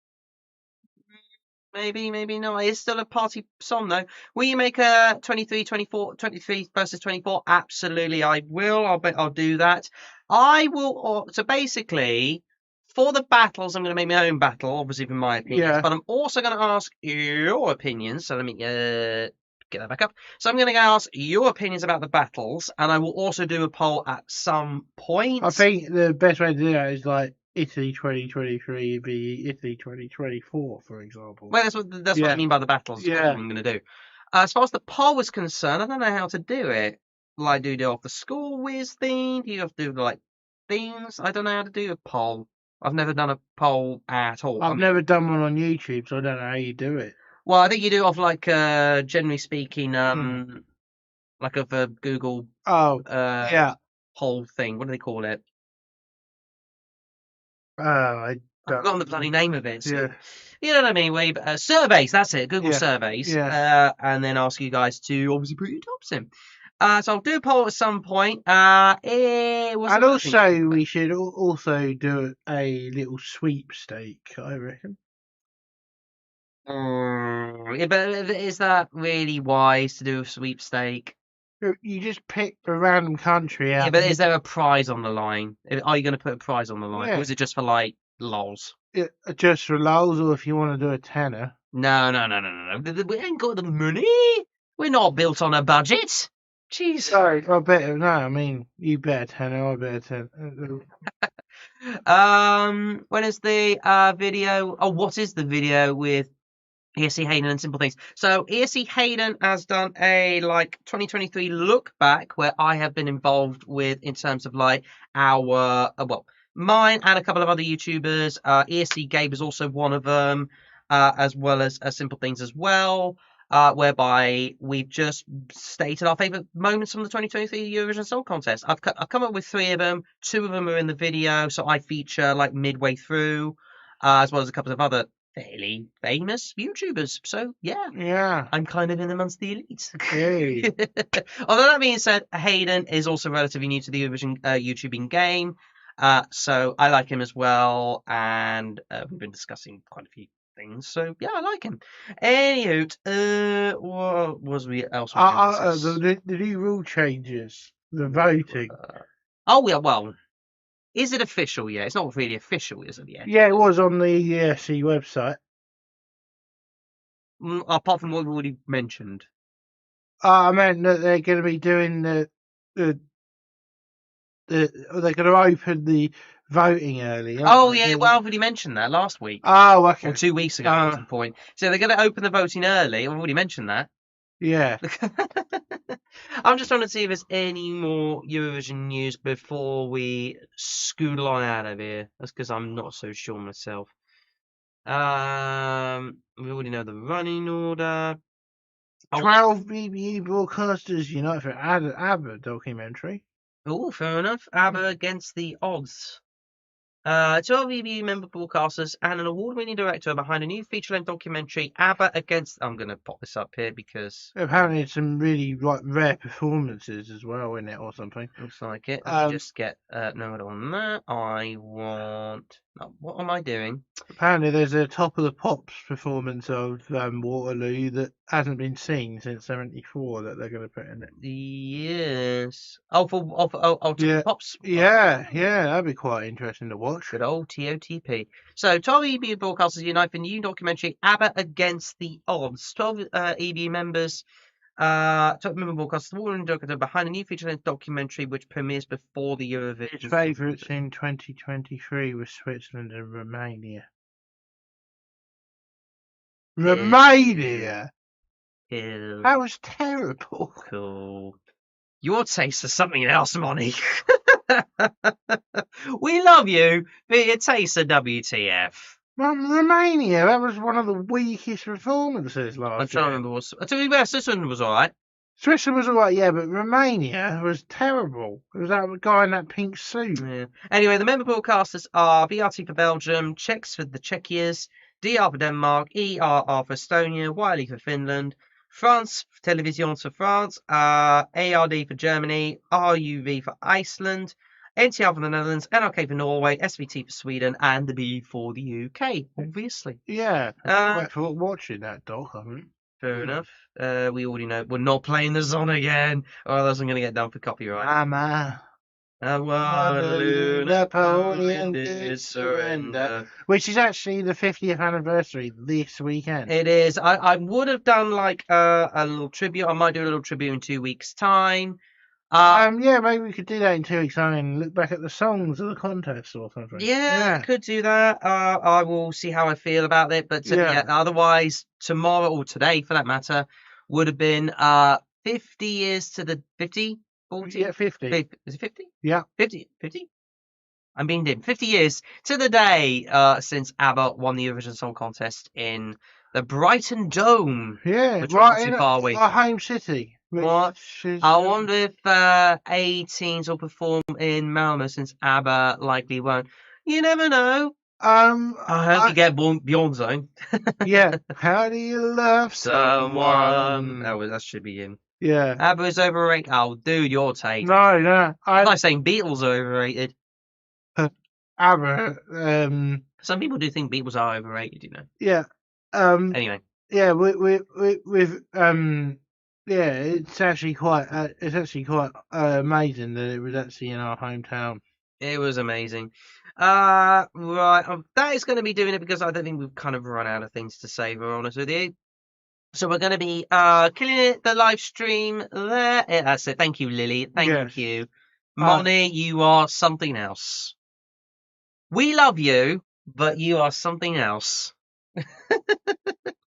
Maybe not. It's still a party song though. Will you make a 23 versus 24? Absolutely, I will. I'll do that. I will. So basically, for the battles, I'm going to make my own battle, obviously for my opinions. But I'm also going to ask your opinions. So let me get that back up. So I'm going to ask your opinions about the battles, and I will also do a poll at some point. I think the best way to do that is like Italy 2023 be Italy 2024, for example. Well, that's what I mean by the battles. Yeah. What I'm going to do. As far as the poll is concerned, I don't know how to do it. Like, do you do off the school whiz thing? Do you have to do like themes? I don't know how to do a poll. I've never done a poll at all. I've never done one on YouTube, so I don't know how you do it. Well, I think you do off like generally speaking, like of a Google poll thing. What do they call it? I've forgotten the bloody name of it. So, you know what I mean? Surveys, that's it. Google surveys. And then ask you guys to obviously put your tops in. So I'll do a poll at some point. And also, we should also do a little sweepstake, I reckon. Yeah, but is that really wise to do a sweepstake? You just pick a random country out. Yeah, but is there a prize on the line? Are you going to put a prize on the line? Or is it just for like lols? Just for lols, or if you want to do a tenner. No. We ain't got the money. We're not built on a budget. Jeez. Sorry, I bet. No, I mean, you bet a tenner, I bet a tenner. When is the video? Oh, what is the video with ESC Hayden and Simple Things? So ESC Hayden has done a like 2023 look back where I have been involved with in terms of like our mine and a couple of other YouTubers. ESC Gabe is also one of them, as well as Simple Things as well. Whereby we've just stated our favourite moments from the 2023 Eurovision Song Contest. I've come up with 3 of them. 2 of them are in the video, so I feature like midway through, as well as a couple of other fairly famous YouTubers. So yeah, Yeah. I'm kind of in amongst the elites. Hey. Although that being said, Hayden is also relatively new to the Eurovision YouTubing game. So I like him as well, and we've been discussing quite a few things. So yeah, I like him. Anywho, what was we else we going to discuss? The new rule changes, the voting. Oh yeah, well, is it official yet? It's not really official, is it yet? Yeah, it was on the ESC website. Apart from what we already mentioned. I meant that they're going to be doing the they're going to open the voting early. Oh yeah, well, I've already mentioned that last week. Oh, okay. Or 2 weeks ago, at some point. So they're going to open the voting early. I've already mentioned that. Yeah. I'm just trying to see if there's any more Eurovision news before we scoot on out of here. That's because I'm not so sure myself. We already know the running order. 12 BBE broadcasters unite for ABBA documentary. Oh, fair enough. ABBA against the odds. 12 EBU member broadcasters and an award-winning director behind a new feature-length documentary, ABBA against... I'm going to pop this up here because... Apparently it's some really rare performances as well in it or something. Looks like it. Let me just get noted on that. I want... Oh, what am I doing? Apparently there's a Top of the Pops performance of Waterloo that hasn't been seen since '74 that they're going to put in it. Yes. Oh, Yeah. Pops. Yeah, that'd be quite interesting to watch. Good old TOTP. So, 12 EBU broadcasters unite for new documentary, ABBA against the odds. 12 EBU members... top member broadcasters, Warren Doctor behind a new feature-length documentary which premieres before the Eurovision. His favourites in 2023 were Switzerland and Romania. Romania? Ew. That was terrible. Cool. Your taste for something else, Monty. We love you, but your taste of WTF. Romania, that was one of the weakest performances last year. I'm trying to remember what... To be fair, Switzerland was alright. Switzerland was alright, yeah, but Romania was terrible. It was that guy in that pink suit. Yeah. Anyway, the member broadcasters are BRT for Belgium, Czechs for the Czechias, DR for Denmark, ERR for Estonia, Wiley for Finland, France Television for France, ARD for Germany, RUV for Iceland, NTR for the Netherlands, NRK for Norway, SVT for Sweden, and the B for the UK, obviously. Yeah, I thought watching that doc, I mean. Fair enough. We already know we're not playing the song again, or else I'm going to get done for copyright. Mama. Napoleon did surrender. Which is actually the 50th anniversary this weekend. It is. I would have done like a little tribute. I might do a little tribute in 2 weeks' time. Yeah, maybe we could do that in 2 weeks' time and look back at the songs of the contest or something. Yeah, could do that. I will see how I feel about it. But otherwise, tomorrow or today, for that matter, would have been 50 years to the 50, 40? Yeah, 50. Is it 50? Yeah. 50? I'm being dim. 50 years to the day since ABBA won the Eurovision Song Contest in the Brighton Dome. Yeah, which right wasn't in too far away. our home city. What? I wonder if 18s will perform in Malmö since ABBA likely won't. You never know. I hope you get Beyonce. Yeah. How do you love someone? That should be in. Yeah. ABBA is overrated. Oh, dude, your take. No. I'm like saying Beatles are overrated. ABBA. Some people do think Beatles are overrated, you know. Yeah. Anyway. Yeah, yeah, it's actually quite amazing that it was actually in our hometown. It was amazing. Right, that is going to be doing it because I don't think we've kind of run out of things to say, if we're honest with you. So we're going to be killing it, the live stream there. That's it. Thank you, Lily. Thank you. Moni, you are something else. We love you, but you are something else.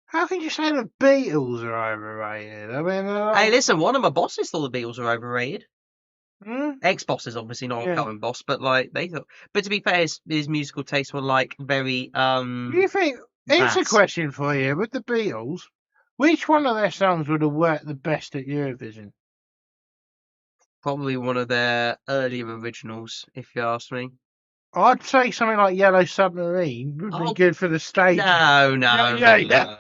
How can you say the Beatles are overrated? I mean, hey, listen, one of my bosses thought the Beatles were overrated. Hmm? Ex-bosses, obviously, not a current boss, but like they thought. But to be fair, his musical tastes were like very. You think? It's a question for you. With the Beatles, which one of their songs would have worked the best at Eurovision? Probably one of their earlier originals, if you ask me. I'd say something like Yellow Submarine would be good for the stage. No. Yeah.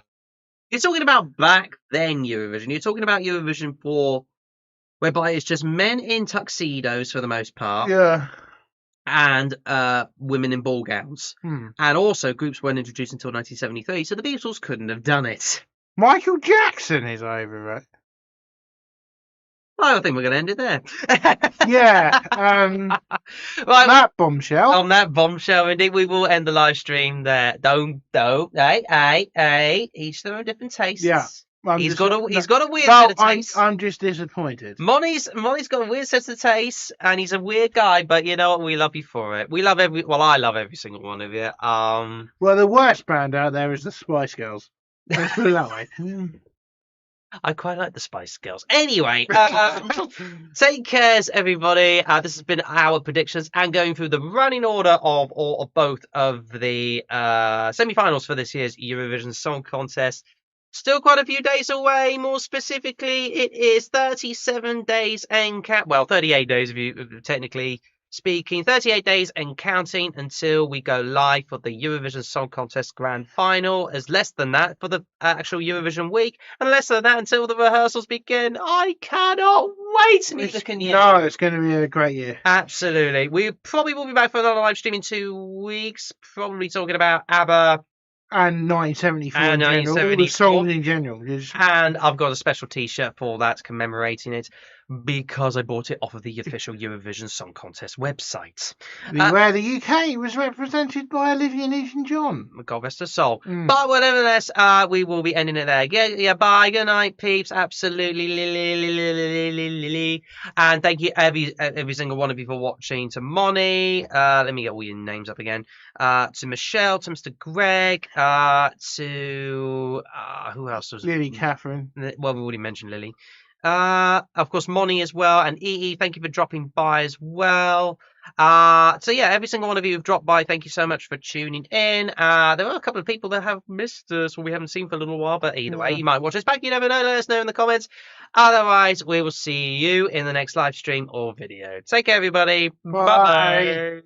You're talking about back then Eurovision. You're talking about Eurovision 4, whereby it's just men in tuxedos for the most part. Yeah. And women in ball gowns. Hmm. And also, groups weren't introduced until 1973, so the Beatles couldn't have done it. Michael Jackson is over, right? I think we're going to end it there. Yeah. Right, that bombshell. on that bombshell, indeed, we will end the live stream there. Don't. Hey. Each their own different tastes. Yeah. He's got a weird set of tastes. I'm just disappointed. Monty's got a weird set of tastes, and he's a weird guy. But you know what? We love you for it. I love every single one of you. Well, the worst band out there is the Spice Girls. Let's put it that way. I quite like the Spice Girls. Anyway, take cares, everybody. This has been our predictions and going through the running order of both of the semi-finals for this year's Eurovision Song Contest. Still quite a few days away. More specifically, it is 37 days and 38 days if you technically speaking, 38 days and counting until we go live for the Eurovision Song Contest Grand Final. As less than that for the actual Eurovision week, and less than that until the rehearsals begin. I cannot wait. Neither can you. No, it's going to be a great year. Absolutely. We probably will be back for another live stream in 2 weeks. Probably talking about ABBA. And 1974 in general, all the songs in general. And I've got a special T-shirt for that commemorating it because I bought it off of the official Eurovision Song Contest website. Where the UK was represented by Olivia Newton-John. God rest her soul. But whatever this, we will be ending it there. Yeah, bye, good night, peeps. Absolutely. And thank you, every single one of you for watching. To Moni, let me get all your names up again. To Michelle, to Mr. Greg, to who else was Lily Catherine. Well, we already mentioned Lily. Of course, Moni as well, and EE, thank you for dropping by as well. So yeah, every single one of you who've dropped by, thank you so much for tuning in. There are a couple of people that have missed us, or we haven't seen for a little while, but either way, you might watch us back. You never know. Let us know in the comments. Otherwise, we will see you in the next live stream or video. Take care, everybody. Bye.